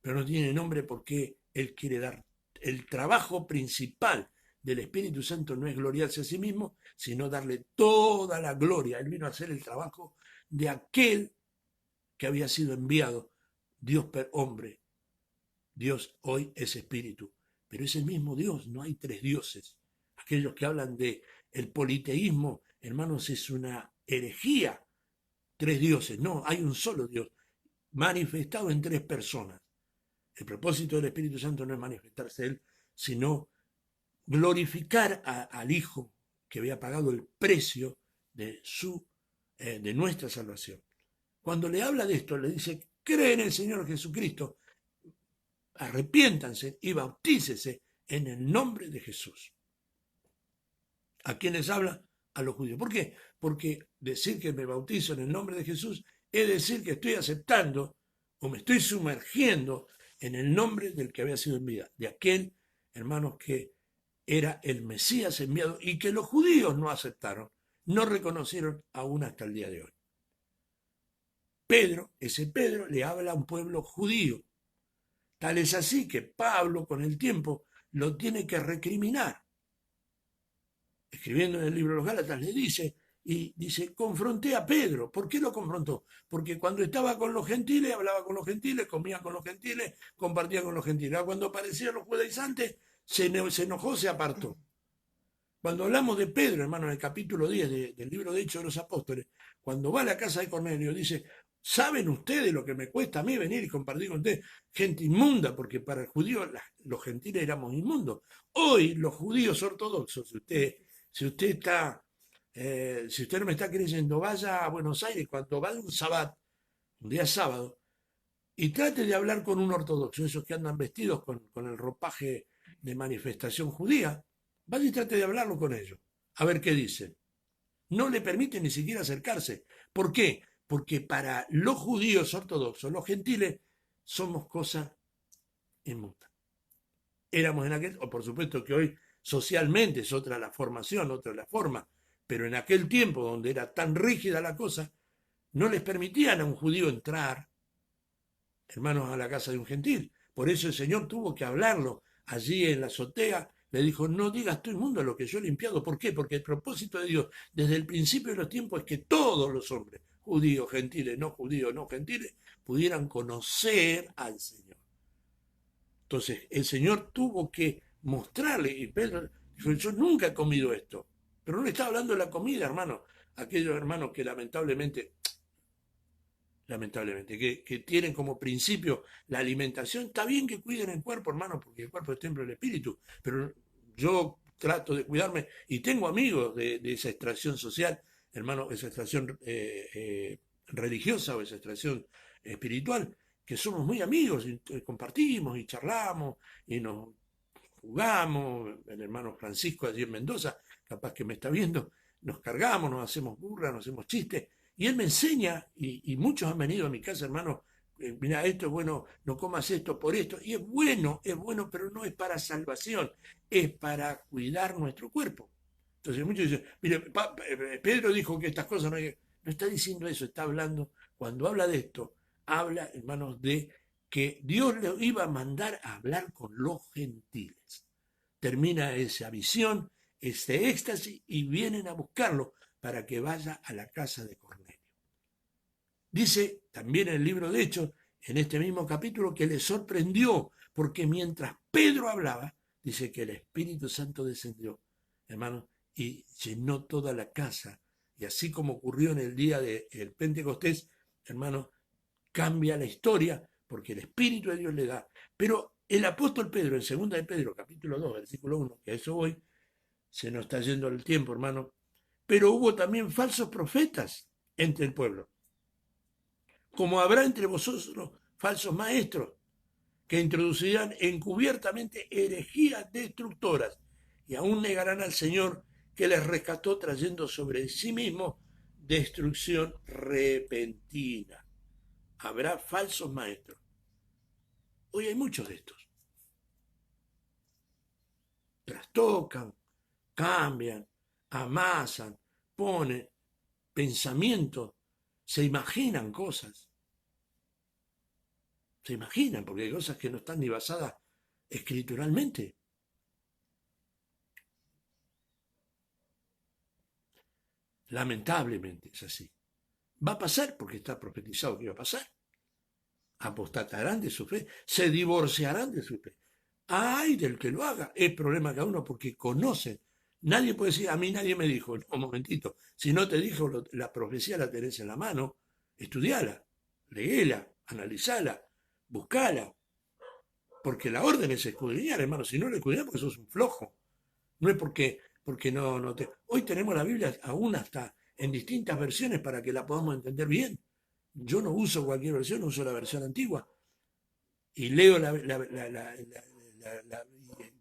Pero no tiene nombre porque Él quiere dar el trabajo principal del Espíritu Santo no es gloriarse a sí mismo, sino darle toda la gloria. Él vino a hacer el trabajo de aquel que había sido enviado, Dios per hombre. Dios hoy es espíritu, pero es el mismo Dios, no hay 3 dioses. Aquellos que hablan de el politeísmo, hermanos, es una herejía. 3 dioses, no, hay un solo Dios, manifestado en 3 personas. El propósito del Espíritu Santo no es manifestarse Él, sino glorificar al Hijo que había pagado el precio de nuestra salvación. Cuando le habla de esto, le dice, cree en el Señor Jesucristo, arrepiéntanse y bautícese en el nombre de Jesús. ¿A quién les habla? A los judíos. ¿Por qué? Porque decir que me bautizo en el nombre de Jesús es decir que estoy aceptando o me estoy sumergiendo en el nombre del que había sido enviado, de aquel, hermanos, que era el Mesías enviado y que los judíos no aceptaron, no reconocieron aún hasta el día de hoy. Ese Pedro, le habla a un pueblo judío. Tal es así que Pablo, con el tiempo, lo tiene que recriminar. Escribiendo en el libro de los Gálatas, le dice, confronté a Pedro. ¿Por qué lo confrontó? Porque cuando estaba con los gentiles, hablaba con los gentiles, comía con los gentiles, compartía con los gentiles. Cuando aparecían los judaizantes, se enojó, se apartó. Cuando hablamos de Pedro, hermano, en el capítulo 10 del libro de Hechos de los Apóstoles, cuando va a la casa de Cornelio, dice, ¿saben ustedes lo que me cuesta a mí venir y compartir con ustedes? Gente inmunda, porque para el judío los gentiles éramos inmundos. Hoy los judíos ortodoxos, si usted no me está creyendo, vaya a Buenos Aires cuando va un día sábado, y trate de hablar con un ortodoxo, esos que andan vestidos con el ropaje de manifestación judía, vaya y trate de hablarlo con ellos, a ver qué dicen. No le permiten ni siquiera acercarse. ¿Por qué? Porque para los judíos ortodoxos, los gentiles, somos cosa inmunda. Éramos en aquel, o por supuesto que hoy socialmente es otra la formación, otra la forma, pero en aquel tiempo donde era tan rígida la cosa, no les permitían a un judío entrar, hermanos, a la casa de un gentil. Por eso el Señor tuvo que hablarlo allí en la azotea. Le dijo, no digas tú inmundo lo que yo he limpiado. ¿Por qué? Porque el propósito de Dios desde el principio de los tiempos es que todos los hombres, judíos, gentiles, no judíos, no gentiles, pudieran conocer al Señor. Entonces el Señor tuvo que mostrarle, y Pedro dijo, yo nunca he comido esto, pero no le está hablando de la comida, hermano. Aquellos hermanos que lamentablemente, que tienen como principio la alimentación, está bien que cuiden el cuerpo, hermano, porque el cuerpo es templo del espíritu, pero yo trato de cuidarme y tengo amigos de esa extracción social, hermano, esa extracción religiosa o esa extracción espiritual, que somos muy amigos y compartimos y charlamos y nos jugamos, el hermano Francisco allí en Mendoza, capaz que me está viendo, nos cargamos, nos hacemos burla, nos hacemos chistes, y él me enseña, y muchos han venido a mi casa, hermano, mira, esto es bueno, no comas esto por esto, y es bueno, pero no es para salvación, es para cuidar nuestro cuerpo. Entonces muchos dicen, mire, Pedro dijo que estas cosas no hay que... No está diciendo eso, está hablando, cuando habla de esto, habla, hermanos, de que Dios le iba a mandar a hablar con los gentiles. Termina esa visión, ese éxtasis, y vienen a buscarlo para que vaya a la casa de Cornelio. Dice también en el libro de Hechos, en este mismo capítulo, que le sorprendió, porque mientras Pedro hablaba, dice que el Espíritu Santo descendió, hermano, y llenó toda la casa. Y así como ocurrió en el día del Pentecostés, hermano, cambia la historia porque el Espíritu de Dios le da. Pero el apóstol Pedro, en 2 de Pedro, capítulo 2, versículo 1, que a eso voy, se nos está yendo el tiempo, hermano, pero hubo también falsos profetas entre el pueblo, como habrá entre vosotros falsos maestros, que introducirán encubiertamente herejías destructoras y aún negarán al Señor que les rescató trayendo sobre sí mismo destrucción repentina. Habrá falsos maestros. Hoy hay muchos de estos. Trastocan, cambian, amasan, ponen pensamientos, se imaginan cosas. Se imaginan, porque hay cosas que no están ni basadas escrituralmente. Lamentablemente es así. Va a pasar porque está profetizado que va a pasar. Apostatarán de su fe, se divorciarán de su fe. Ay del que lo haga, es problema cada uno porque conocen. Nadie puede decir, a mí nadie me dijo, no, un momentito, si no te dijo la profecía la tenés en la mano, estudiala, léela, analizala, buscala, porque la orden es escudriñar, hermano, si no la escudriñas porque sos un flojo, no es porque no te... Hoy tenemos la Biblia aún hasta en distintas versiones para que la podamos entender bien. Yo no uso cualquier versión, uso la versión antigua y leo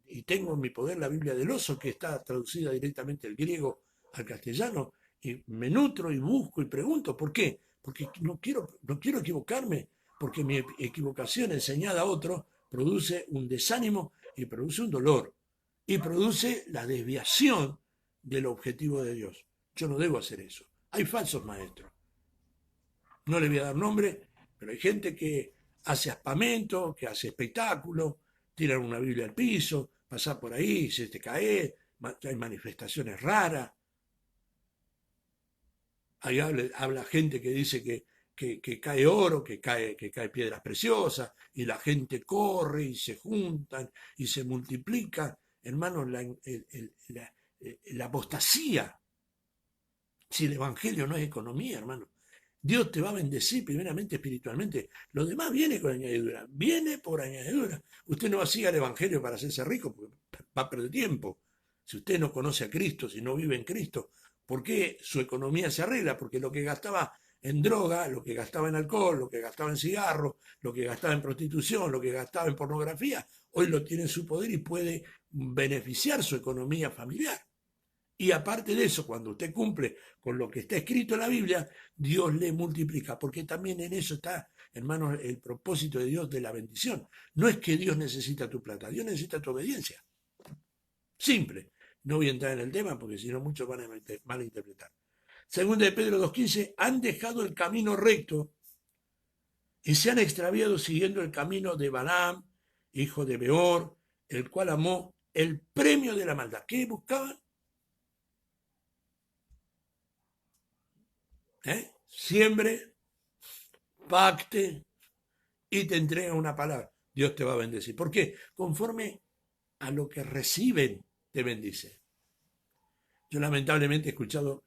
y tengo en mi poder la Biblia del Oso, que está traducida directamente del griego al castellano, y me nutro y busco y pregunto, ¿por qué? Porque no quiero equivocarme, porque mi equivocación enseñada a otro produce un desánimo y produce un dolor, y produce la desviación del objetivo de Dios. Yo no debo hacer eso. Hay falsos maestros. No le voy a dar nombre, pero hay gente que hace aspamento, que hace espectáculo, tiran una Biblia al piso, pasa por ahí, se te cae, hay manifestaciones raras. Ahí habla gente que dice que cae oro, que cae piedras preciosas, y la gente corre y se juntan y se multiplica. Hermano, la apostasía, si el Evangelio no es economía, hermano. Dios te va a bendecir primeramente espiritualmente. Lo demás viene con añadidura. Viene por añadidura. Usted no va a seguir el Evangelio para hacerse rico, porque va a perder tiempo. Si usted no conoce a Cristo, si no vive en Cristo, ¿por qué su economía se arregla? Porque lo que gastaba en droga, lo que gastaba en alcohol, lo que gastaba en cigarro, lo que gastaba en prostitución, lo que gastaba en pornografía, hoy lo tiene en su poder y puede beneficiar su economía familiar. Y aparte de eso, cuando usted cumple con lo que está escrito en la Biblia, Dios le multiplica, porque también en eso está, hermanos, el propósito de Dios de la bendición. No es que Dios necesita tu plata, Dios necesita tu obediencia. Simple. No voy a entrar en el tema porque si no muchos van a malinterpretar. Segunda de Pedro 2.15, han dejado el camino recto y se han extraviado siguiendo el camino de Balaam, hijo de Beor, el cual amó el premio de la maldad. ¿Qué buscaban? Siembre, pacte y te entrega una palabra. Dios te va a bendecir. ¿Por qué? Conforme a lo que reciben, te bendice. Yo lamentablemente he escuchado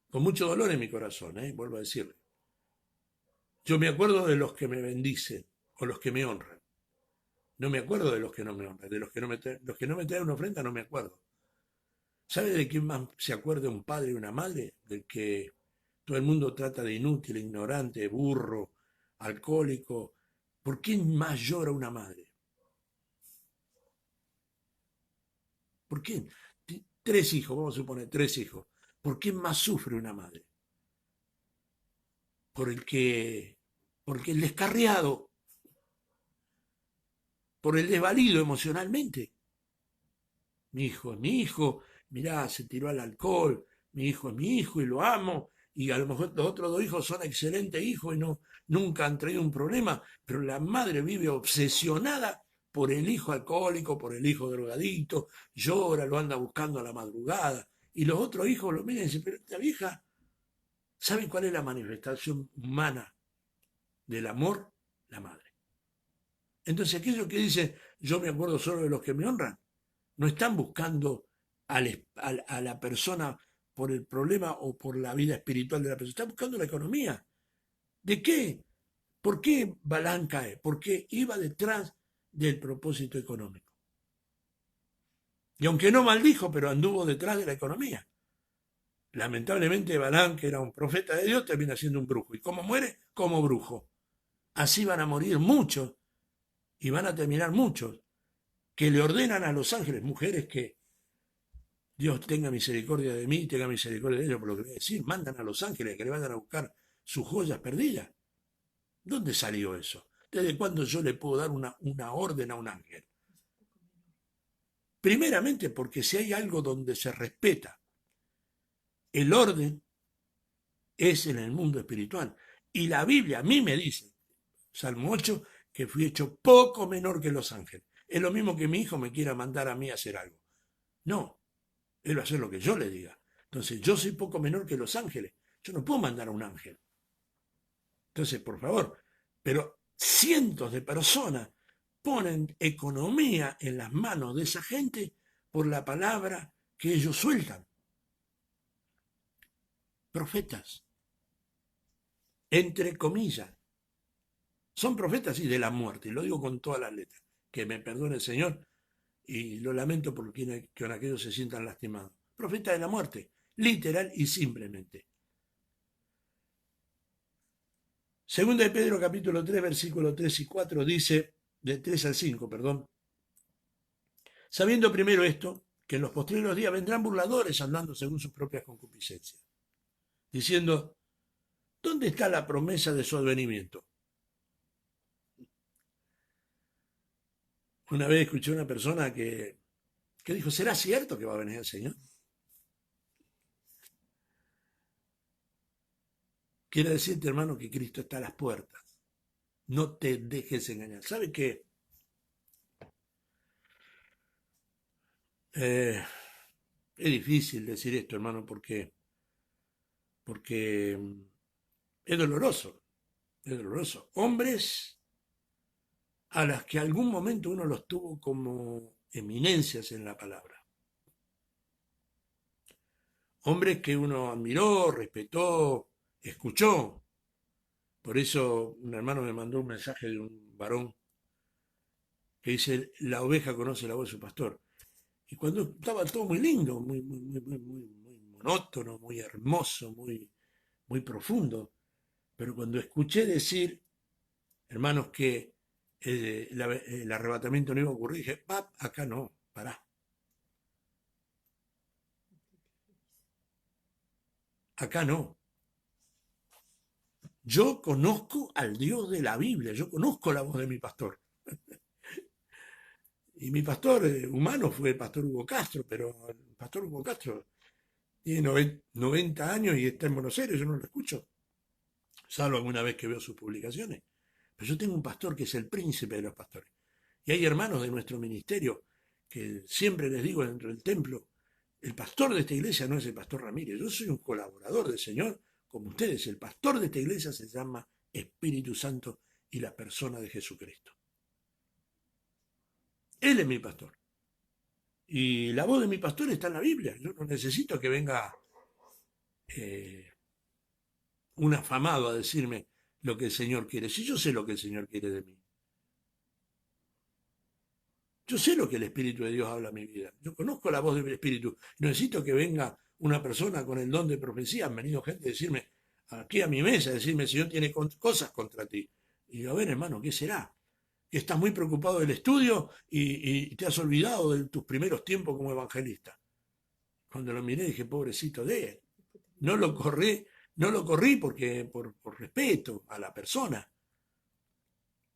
con mucho dolor en mi corazón, vuelvo a decirle. Yo me acuerdo de los que me bendicen o los que me honran. No me acuerdo de los que no me honran, de los que no me traen una ofrenda no me acuerdo. ¿Sabe de quién más se acuerda un padre y una madre? Del que todo el mundo trata de inútil, ignorante, burro, alcohólico. ¿Por quién más llora una madre? ¿Por quién? Tres hijos, vamos a suponer, tres hijos. ¿Por quién más sufre una madre? Por el que, porque el descarriado, por el desvalido emocionalmente. Mi hijo es mi hijo, mirá, se tiró al alcohol, mi hijo es mi hijo y lo amo, y a lo mejor los otros dos hijos son excelentes hijos y no, nunca han traído un problema, pero la madre vive obsesionada por el hijo alcohólico, por el hijo drogadito, llora, lo anda buscando a la madrugada, y los otros hijos lo miran y dicen, pero esta vieja, ¿saben cuál es la manifestación humana del amor? La madre. Entonces aquellos que dicen, yo me acuerdo solo de los que me honran, no están buscando a la persona por el problema o por la vida espiritual de la persona, están buscando la economía. ¿De qué? ¿Por qué Balán cae? Porque iba detrás del propósito económico. Y aunque no maldijo, pero anduvo detrás de la economía. Lamentablemente Balán, que era un profeta de Dios, termina siendo un brujo. ¿Y cómo muere? Como brujo. Así van a morir muchos y van a terminar muchos que le ordenan a los ángeles, mujeres que Dios tenga misericordia de mí, tenga misericordia de ellos, por lo que voy a decir, mandan a los ángeles que le vayan a buscar sus joyas perdidas. ¿Dónde salió eso? ¿Desde cuándo yo le puedo dar una orden a un ángel? Primeramente porque si hay algo donde se respeta el orden, es en el mundo espiritual. Y la Biblia a mí me dice, Salmo 8, que fui hecho poco menor que los ángeles. Es lo mismo que mi hijo me quiera mandar a mí a hacer algo. No, él va a hacer lo que yo le diga. Entonces, yo soy poco menor que los ángeles. Yo no puedo mandar a un ángel. Entonces, por favor, pero cientos de personas ponen economía en las manos de esa gente por la palabra que ellos sueltan. Profetas, entre comillas. Son profetas y de la muerte, y lo digo con todas las letras. Que me perdone el Señor, y lo lamento por que con aquellos se sientan lastimados. Profeta de la muerte, literal y simplemente. Segunda de Pedro capítulo 3, versículos 3 y 4 dice, de 3 al 5, perdón, sabiendo primero esto, que en los postreros días vendrán burladores andando según sus propias concupiscencias, diciendo, ¿dónde está la promesa de su advenimiento? Una vez escuché a una persona que dijo, ¿será cierto que va a venir el Señor? Quiere decirte, hermano, que Cristo está a las puertas. No te dejes engañar. ¿Sabe qué? Eh, es difícil decir esto, hermano, porque es doloroso. Es doloroso. Hombres a las que algún momento uno los tuvo como eminencias en la palabra. Hombres que uno admiró, respetó, escuchó. Por eso un hermano me mandó un mensaje de un varón que dice, la oveja conoce la voz de su pastor. Y cuando estaba todo muy lindo, muy monótono, muy hermoso, muy profundo, pero cuando escuché decir, hermanos, que el arrebatamiento no iba a ocurrir, dije, acá no, pará. Acá no. Yo conozco al Dios de la Biblia, yo conozco la voz de mi pastor. Y mi pastor humano fue el pastor Hugo Castro, pero el pastor Hugo Castro tiene 90 años y está en Buenos Aires, yo no lo escucho, salvo alguna vez que veo sus publicaciones. Pero yo tengo un pastor que es el príncipe de los pastores. Y hay hermanos de nuestro ministerio que siempre les digo dentro del templo, el pastor de esta iglesia no es el pastor Ramírez, yo soy un colaborador del Señor, como ustedes. El pastor de esta iglesia se llama Espíritu Santo y la persona de Jesucristo. Él es mi pastor. Y la voz de mi pastor está en la Biblia. Yo no necesito que venga eh, un afamado a decirme lo que el Señor quiere. Si yo sé lo que el Señor quiere de mí. Yo sé lo que el Espíritu de Dios habla a mi vida. Yo conozco la voz del Espíritu. No necesito que venga una persona con el don de profecía. Han venido gente a decirme aquí a mi mesa, a decirme, el Señor tiene cosas contra ti. Y yo, a ver, hermano, ¿qué será? Que estás muy preocupado del estudio y te has olvidado de tus primeros tiempos como evangelista. Cuando lo miré dije, pobrecito de él. No lo corrí, no lo corrí porque por respeto a la persona.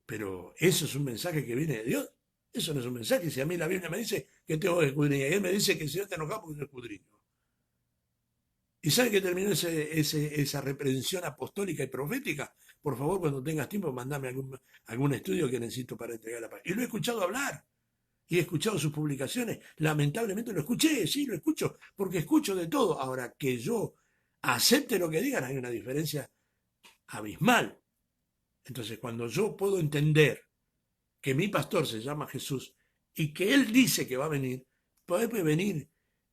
Pero eso es un mensaje que viene de Dios. Eso no es un mensaje. Si a mí la Biblia me dice que tengo que escudriñar, y él me dice que el Señor está enojado porque yo escudriño. ¿Y sabe que terminó esa reprensión apostólica y profética? Por favor, cuando tengas tiempo, mandame algún estudio que necesito para entregar la paz. Y lo he escuchado hablar. Y he escuchado sus publicaciones. Lamentablemente lo escuché, sí, lo escucho, porque escucho de todo. Ahora, que yo acepte lo que digan, hay una diferencia abismal. Entonces, cuando yo puedo entender que mi pastor se llama Jesús y que él dice que va a venir, puede venir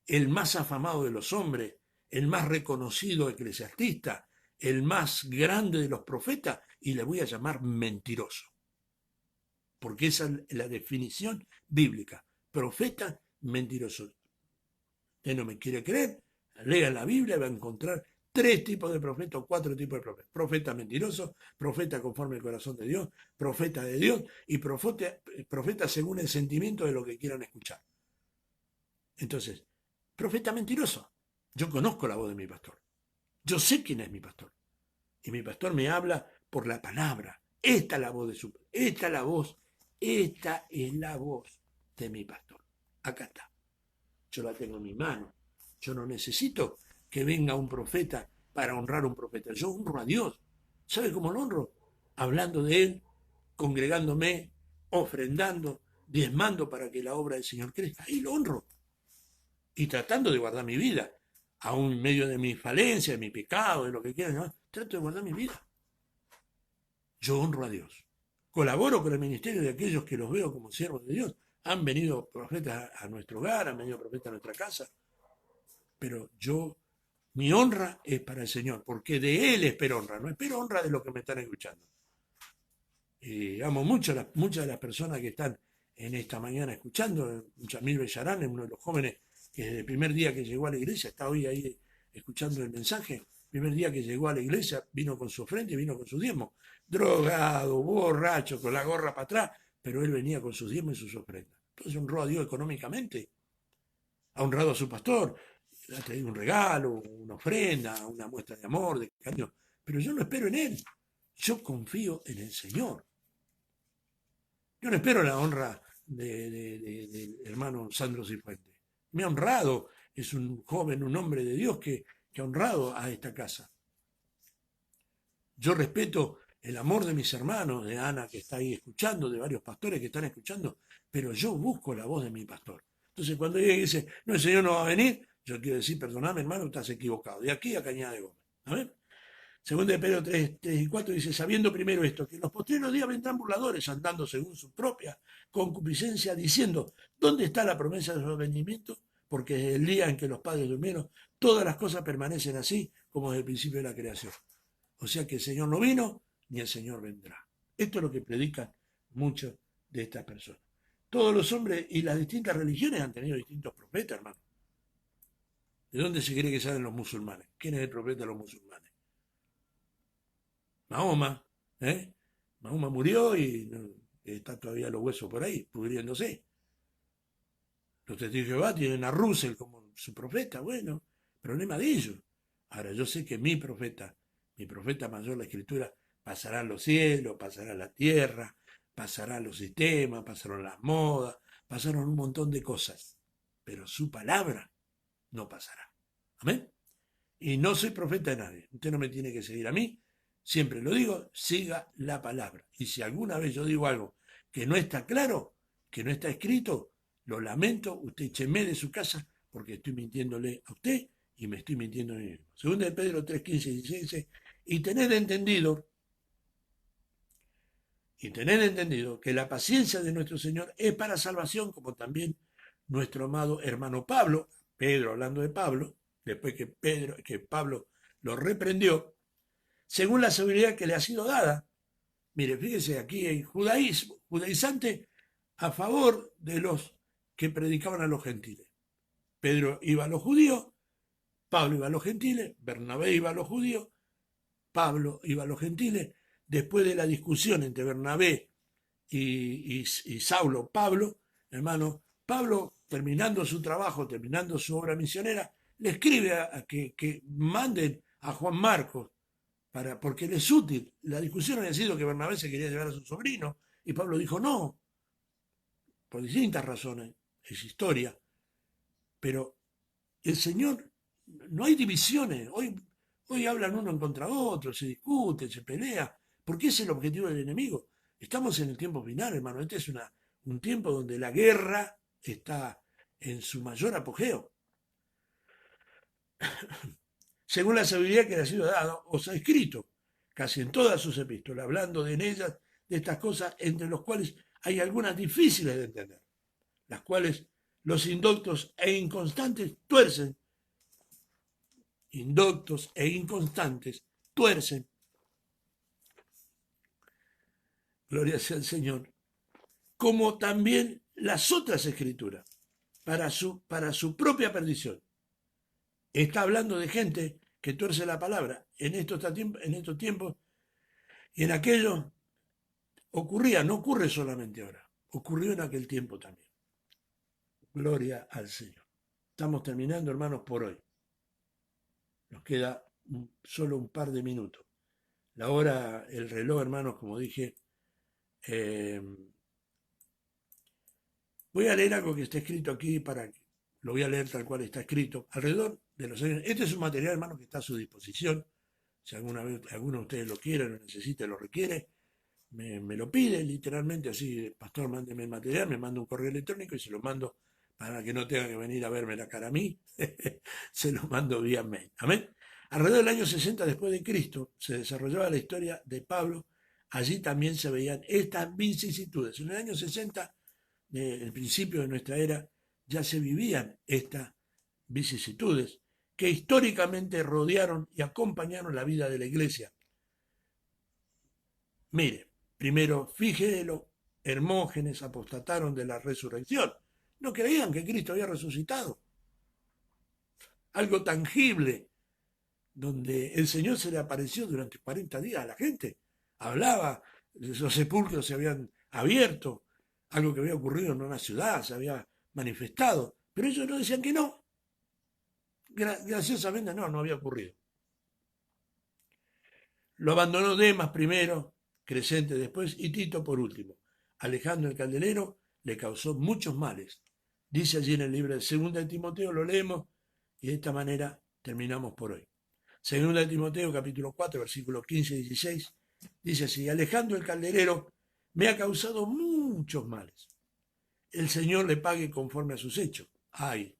el más afamado de los hombres, el más reconocido eclesiastista, el más grande de los profetas, y le voy a llamar mentiroso. Porque esa es la definición bíblica. Profeta mentiroso. Usted no me quiere creer, lea la Biblia y va a encontrar 3 tipos de profetas o 4 tipos de profetas. Profeta mentiroso, profeta conforme al corazón de Dios, profeta de Dios y profeta según el sentimiento de lo que quieran escuchar. Entonces, profeta mentiroso. Yo conozco la voz de mi pastor. Yo sé quién es mi pastor. Y mi pastor me habla por la palabra. Esta es la voz esta es la voz de mi pastor. Acá está. Yo la tengo en mi mano. Yo no necesito que venga un profeta para honrar a un profeta. Yo honro a Dios. ¿Sabe cómo lo honro? Hablando de Él, congregándome, ofrendando, diezmando para que la obra del Señor crezca. Ahí lo honro. Y tratando de guardar mi vida. Aún en medio de mi falencia, de mi pecado, de lo que quieran, ¿no? Trato de guardar mi vida. Yo honro a Dios. Colaboro con el ministerio de aquellos que los veo como siervos de Dios. Han venido profetas a nuestro hogar, han venido profetas a nuestra casa. Pero mi honra es para el Señor, porque de Él espero honra, no espero honra de los que me están escuchando. Amo mucho muchas de las personas que están en esta mañana escuchando. Yamil Bellarán es uno de los jóvenes que desde el primer día que llegó a la iglesia, está hoy ahí escuchando el mensaje. El primer día que llegó a la iglesia vino con su ofrenda y vino con sus diezmos. Drogado, borracho, con la gorra para atrás, pero él venía con sus diezmos y sus ofrendas. Entonces honró a Dios económicamente, ha honrado a su pastor, le ha traído un regalo, una ofrenda, una muestra de amor, de cariño. Pero yo no espero en él, yo confío en el Señor. Yo no espero la honra del hermano Sandro Cifuentes. Me ha honrado, es un joven, un hombre de Dios que ha honrado a esta casa. Yo respeto el amor de mis hermanos, de Ana que está ahí escuchando, de varios pastores que están escuchando, pero yo busco la voz de mi pastor. Entonces cuando ella dice, no, el Señor no va a venir, yo quiero decir, perdóname hermano, estás equivocado. De aquí a Cañada de Gómez. A ver. Segunda de Pedro 3 y 4 dice, sabiendo primero esto, que en los postreros días vendrán burladores andando según su propia concupiscencia, diciendo, ¿dónde está la promesa de su advenimiento? Porque desde el día en que los padres durmieron, todas las cosas permanecen así como desde el principio de la creación. O sea que el Señor no vino, ni el Señor vendrá. Esto es lo que predican muchos de estas personas. Todos los hombres y las distintas religiones han tenido distintos profetas, hermano. ¿De dónde se cree que salen los musulmanes? ¿Quién es el profeta de los musulmanes? Mahoma, ¿eh? Mahoma murió y está todavía los huesos por ahí, pudriéndose. Los testigos de Jehová tienen a Russell como su profeta, bueno, problema de ellos. Ahora, yo sé que mi profeta mayor, la Escritura, pasará los cielos, pasará la tierra, pasará los sistemas, pasarán las modas, pasaron un montón de cosas, pero su palabra no pasará. Amén. Y no soy profeta de nadie. Usted no me tiene que seguir a mí. Siempre lo digo, siga la palabra. Y si alguna vez yo digo algo que no está claro, que no está escrito, lo lamento, usted écheme de su casa porque estoy mintiéndole a usted y me estoy mintiendo a mí mismo. Segunda de Pedro 3, 15 y 16 dice, y tened entendido y tened entendido que la paciencia de nuestro Señor es para salvación, como también nuestro amado hermano Pablo, Pedro hablando de Pablo, después que Pablo lo reprendió, según la sabiduría que le ha sido dada. Mire, fíjese, aquí hay judaísmo, judaizante a favor de los que predicaban a los gentiles. Pedro iba a los judíos, Pablo iba a los gentiles, Bernabé iba a los judíos, Pablo iba a los gentiles. Después de la discusión entre Bernabé y Saulo, Pablo, hermano, Pablo, terminando su trabajo, terminando su obra misionera, le escribe a que manden a Juan Marcos, porque le es útil. La discusión había sido que Bernabé se quería llevar a su sobrino, y Pablo dijo no, por distintas razones, es historia, pero el Señor, no hay divisiones, hoy hablan uno en contra otro, se discute, se pelea, porque ese es el objetivo del enemigo. Estamos en el tiempo final, hermano, este es un tiempo donde la guerra está en su mayor apogeo. Según la sabiduría que le ha sido dada, os ha escrito, casi en todas sus epístolas, hablando en ellas de estas cosas, entre los cuales hay algunas difíciles de entender, las cuales los indoctos e inconstantes tuercen, indoctos e inconstantes tuercen, gloria sea al Señor, como también las otras escrituras, para su propia perdición. Está hablando de gente que tuerce la palabra. En estos tiempos y en aquellos ocurría, no ocurre solamente ahora, ocurrió en aquel tiempo también. Gloria al Señor. Estamos terminando, hermanos, por hoy. Nos queda solo un par de minutos. La hora, el reloj, hermanos, como dije, eh, voy a leer algo que está escrito aquí lo voy a leer tal cual está escrito. Alrededor de los años. Este es un material, hermano, que está a su disposición. Si alguna vez alguno de ustedes lo quiere, lo necesita, lo requiere, me lo pide literalmente, así, pastor, mándeme el material, me manda un correo electrónico y se lo mando para que no tenga que venir a verme la cara a mí. Se lo mando vía mail. Amén. Alrededor del año 60 después de Cristo se desarrollaba la historia de Pablo. Allí también se veían estas vicisitudes. En el año 60, el principio de nuestra era, ya se vivían estas vicisitudes que históricamente rodearon y acompañaron la vida de la iglesia. Mire, primero Figelo, Hermógenes apostataron de la resurrección. No creían que Cristo había resucitado. Algo tangible, donde el Señor se le apareció durante 40 días a la gente. Hablaba, los sepulcros se habían abierto, algo que había ocurrido en una ciudad, se había manifestado. Pero ellos no decían que no. Graciosamente no había ocurrido. Lo abandonó Demas primero, Crescente después y Tito por último. Alejandro el Candelero le causó muchos males. Dice allí en el libro de Segunda de Timoteo, lo leemos y de esta manera terminamos por hoy. Segunda de Timoteo, capítulo 4, versículos 15 y 16, dice así: Alejandro el Calderero me ha causado muchos males. El Señor le pague conforme a sus hechos. Ay,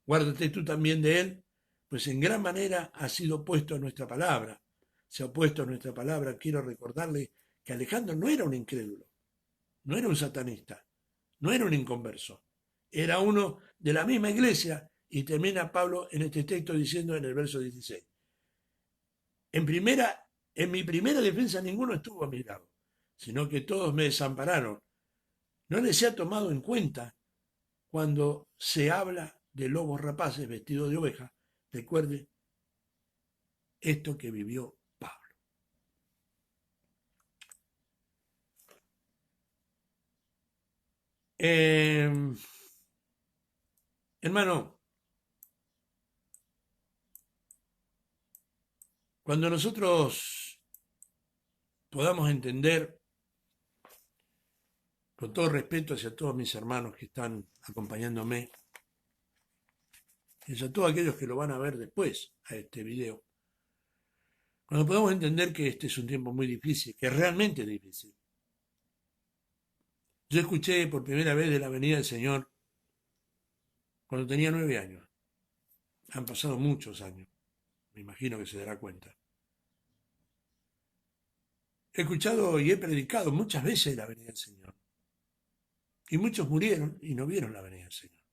guárdate tú también de él, pues en gran manera ha sido puesto a nuestra palabra. Se ha opuesto a nuestra palabra. Quiero recordarle que Alejandro no era un incrédulo, no era un satanista, no era un inconverso. Era uno de la misma iglesia, y termina Pablo en este texto diciendo en el verso 16: en mi primera defensa ninguno estuvo a mi lado, sino que todos me desampararon. No les ha tomado en cuenta cuando se habla de lobos rapaces vestidos de oveja. Recuerde esto que vivió Pablo. Hermano, cuando nosotros podamos entender, con todo respeto hacia todos mis hermanos que están acompañándome, y hacia todos aquellos que lo van a ver después a este video, cuando podamos entender que este es un tiempo muy difícil, que es realmente difícil. Yo escuché por primera vez de la venida del Señor cuando tenía 9 años. Han pasado muchos años, me imagino que se dará cuenta. He escuchado y he predicado muchas veces la venida del Señor. Y muchos murieron y no vieron la venida del Señor.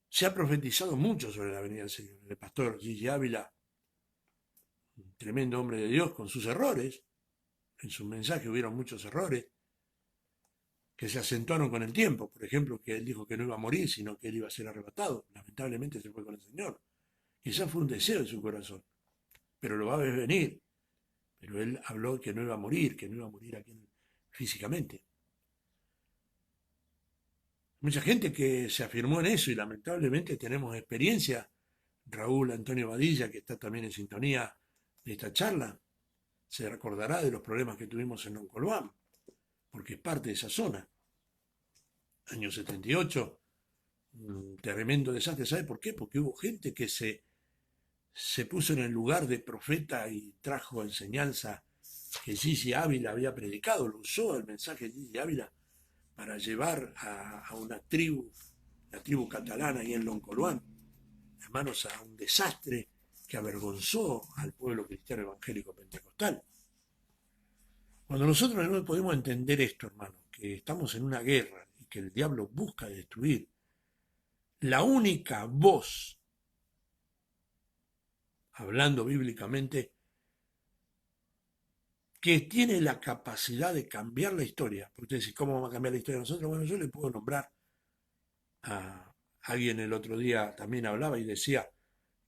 Se ha profetizado mucho sobre la venida del Señor. El pastor Gigi Ávila, un tremendo hombre de Dios, con sus errores, en su mensaje hubieron muchos errores que se acentuaron con el tiempo. Por ejemplo, que él dijo que no iba a morir, sino que él iba a ser arrebatado. Lamentablemente se fue con el Señor. Quizás fue un deseo de su corazón, pero lo va a ver venir. Pero él habló que no iba a morir, aquí físicamente. Mucha gente que se afirmó en eso y lamentablemente tenemos experiencia. Raúl Antonio Badilla, que está también en sintonía de esta charla, se recordará de los problemas que tuvimos en Oncolván, porque es parte de esa zona. Año 78, un tremendo desastre. ¿Sabe por qué? Porque hubo gente que se puso en el lugar de profeta y trajo enseñanza que Gigi Ávila había predicado, lo usó el mensaje de Gigi Ávila para llevar a una tribu, la tribu catalana ahí en Loncoluán, hermanos, a un desastre que avergonzó al pueblo cristiano evangélico pentecostal. Cuando nosotros no podemos entender esto, hermanos, que estamos en una guerra y que el diablo busca destruir, la única voz, hablando bíblicamente, que tiene la capacidad de cambiar la historia. Porque ustedes dicen, ¿cómo vamos a cambiar la historia nosotros? Bueno, yo le puedo nombrar a alguien el otro día, también hablaba y decía,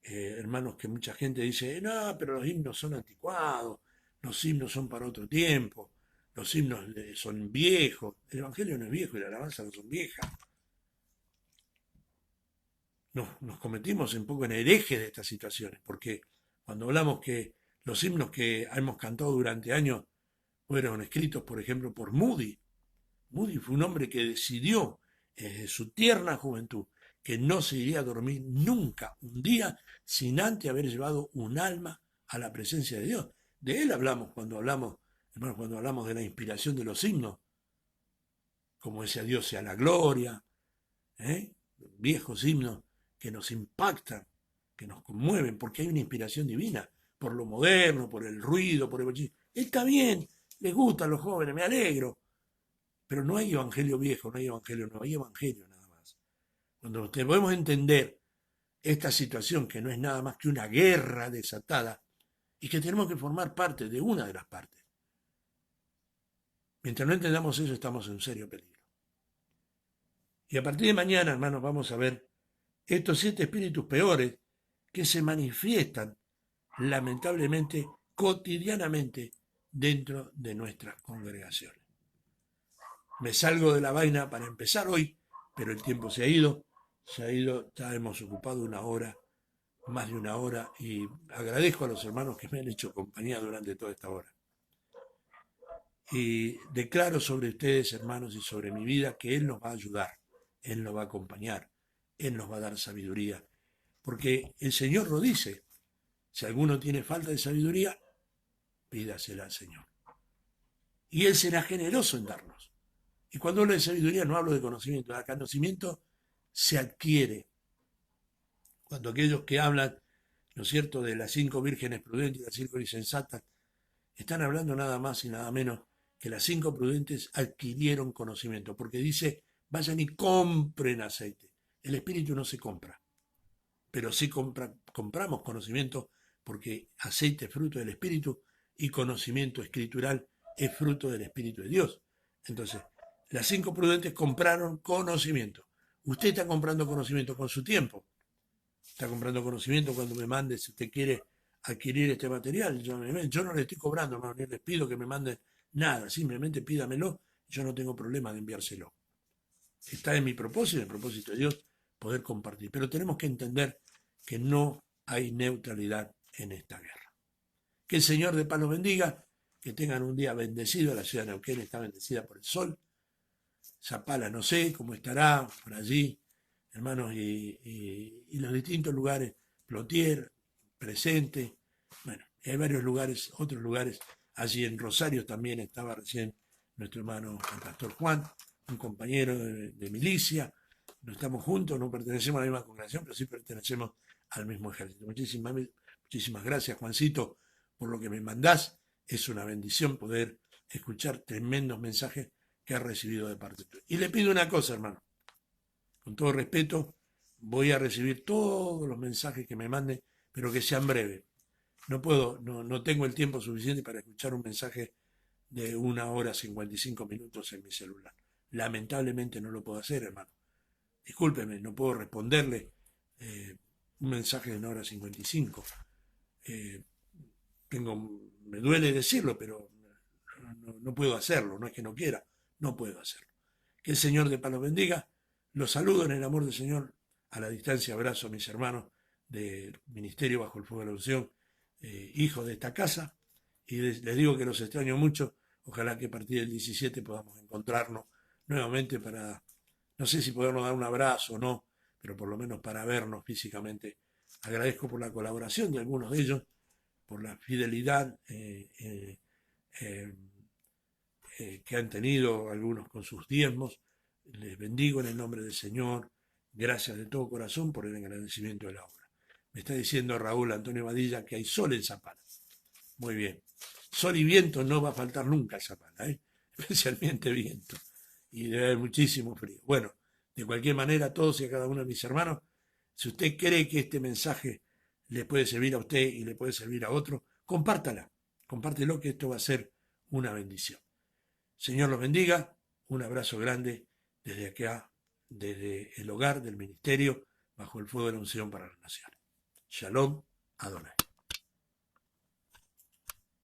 hermanos, que mucha gente dice, no, pero los himnos son anticuados, los himnos son para otro tiempo, los himnos son viejos, el Evangelio no es viejo y la alabanza no son viejas. Nos convertimos un poco en herejes de estas situaciones, porque cuando hablamos que los himnos que hemos cantado durante años fueron escritos, por ejemplo, por Moody. Moody fue un hombre que decidió desde su tierna juventud que no se iría a dormir nunca un día sin antes haber llevado un alma a la presencia de Dios. De él hablamos cuando hablamos, hermanos, cuando hablamos de la inspiración de los himnos, como ese a Dios sea la gloria, viejos himnos que nos impactan, que nos conmueven, porque hay una inspiración divina, por lo moderno, por el ruido, por el bolsillo. Está bien, les gustan los jóvenes, me alegro, pero no hay evangelio viejo, no hay evangelio nuevo, hay evangelio nada más. Cuando podemos entender esta situación que no es nada más que una guerra desatada y que tenemos que formar parte de una de las partes. Mientras no entendamos eso, estamos en serio peligro. Y a partir de mañana, hermanos, vamos a ver estos 7 espíritus peores que se manifiestan lamentablemente cotidianamente dentro de nuestras congregaciones. Me salgo de la vaina para empezar hoy, pero el tiempo se ha ido, ya hemos ocupado una hora, más de una hora, y agradezco a los hermanos que me han hecho compañía durante toda esta hora. Y declaro sobre ustedes, hermanos, y sobre mi vida, que Él nos va a ayudar, Él nos va a acompañar, Él nos va a dar sabiduría, porque el Señor lo dice, si alguno tiene falta de sabiduría, pídasela al Señor. Y Él será generoso en darnos. Y cuando hablo de sabiduría no hablo de conocimiento, el conocimiento se adquiere. Cuando aquellos que hablan, ¿no es cierto?, de las 5 vírgenes prudentes y las 5 insensatas, están hablando nada más y nada menos que las 5 prudentes adquirieron conocimiento, porque dice, vayan y compren aceite. El espíritu no se compra, pero sí compramos conocimiento, porque aceite es fruto del espíritu y conocimiento escritural es fruto del espíritu de Dios. Entonces, las 5 prudentes compraron conocimiento. Usted está comprando conocimiento con su tiempo. Está comprando conocimiento cuando me mande, si usted quiere adquirir este material. Yo no le estoy cobrando, no, ni les pido que me manden nada. Simplemente pídamelo. Yo no tengo problema de enviárselo. Está en mi propósito, en el propósito de Dios, poder compartir. Pero tenemos que entender que no hay neutralidad en esta guerra. Que el Señor de paz los bendiga. Que tengan un día bendecido. La ciudad de Neuquén está bendecida por el sol. Zapala no sé cómo estará por allí, hermanos, y los distintos lugares, Plotier, presente, bueno, hay varios lugares, otros lugares, allí en Rosario también estaba recién nuestro hermano el pastor Juan, un compañero de milicia, no estamos juntos, no pertenecemos a la misma congregación, pero sí pertenecemos al mismo ejército. Muchísimas gracias, Juancito, por lo que me mandás. Es una bendición poder escuchar tremendos mensajes que has recibido de parte tuya. Y le pido una cosa, hermano. Con todo respeto, voy a recibir todos los mensajes que me manden, pero que sean breves. No puedo, no tengo el tiempo suficiente para escuchar un mensaje de 1 hora 55 minutos en mi celular. Lamentablemente no lo puedo hacer, hermano. Discúlpeme, no puedo responderle un mensaje de 1 hora 55. Eh, me duele decirlo, pero no puedo hacerlo, no es que no quiera, no puedo hacerlo. Que el Señor de paz los bendiga. Los saludo en el amor del Señor. A la distancia abrazo a mis hermanos del Ministerio Bajo el Fuego de la Unción, hijos de esta casa, y les digo que los extraño mucho. Ojalá que a partir del 17 podamos encontrarnos nuevamente para, no sé si podernos dar un abrazo o no, pero por lo menos para vernos físicamente. Agradezco por la colaboración de algunos de ellos, por la fidelidad que han tenido algunos con sus diezmos. Les bendigo en el nombre del Señor. Gracias de todo corazón por el agradecimiento de la obra. Me está diciendo Raúl Antonio Badilla que hay sol en Zapala. Muy bien. Sol y viento no va a faltar nunca en Zapala, especialmente viento. Y debe haber muchísimo frío. Bueno, de cualquier manera, a todos y a cada uno de mis hermanos, si usted cree que este mensaje le puede servir a usted y le puede servir a otro, compártala. Compártelo, que esto va a ser una bendición. Señor los bendiga. Un abrazo grande desde acá, desde el hogar del ministerio, bajo el fuego de la unción para las naciones. Shalom, Adonai.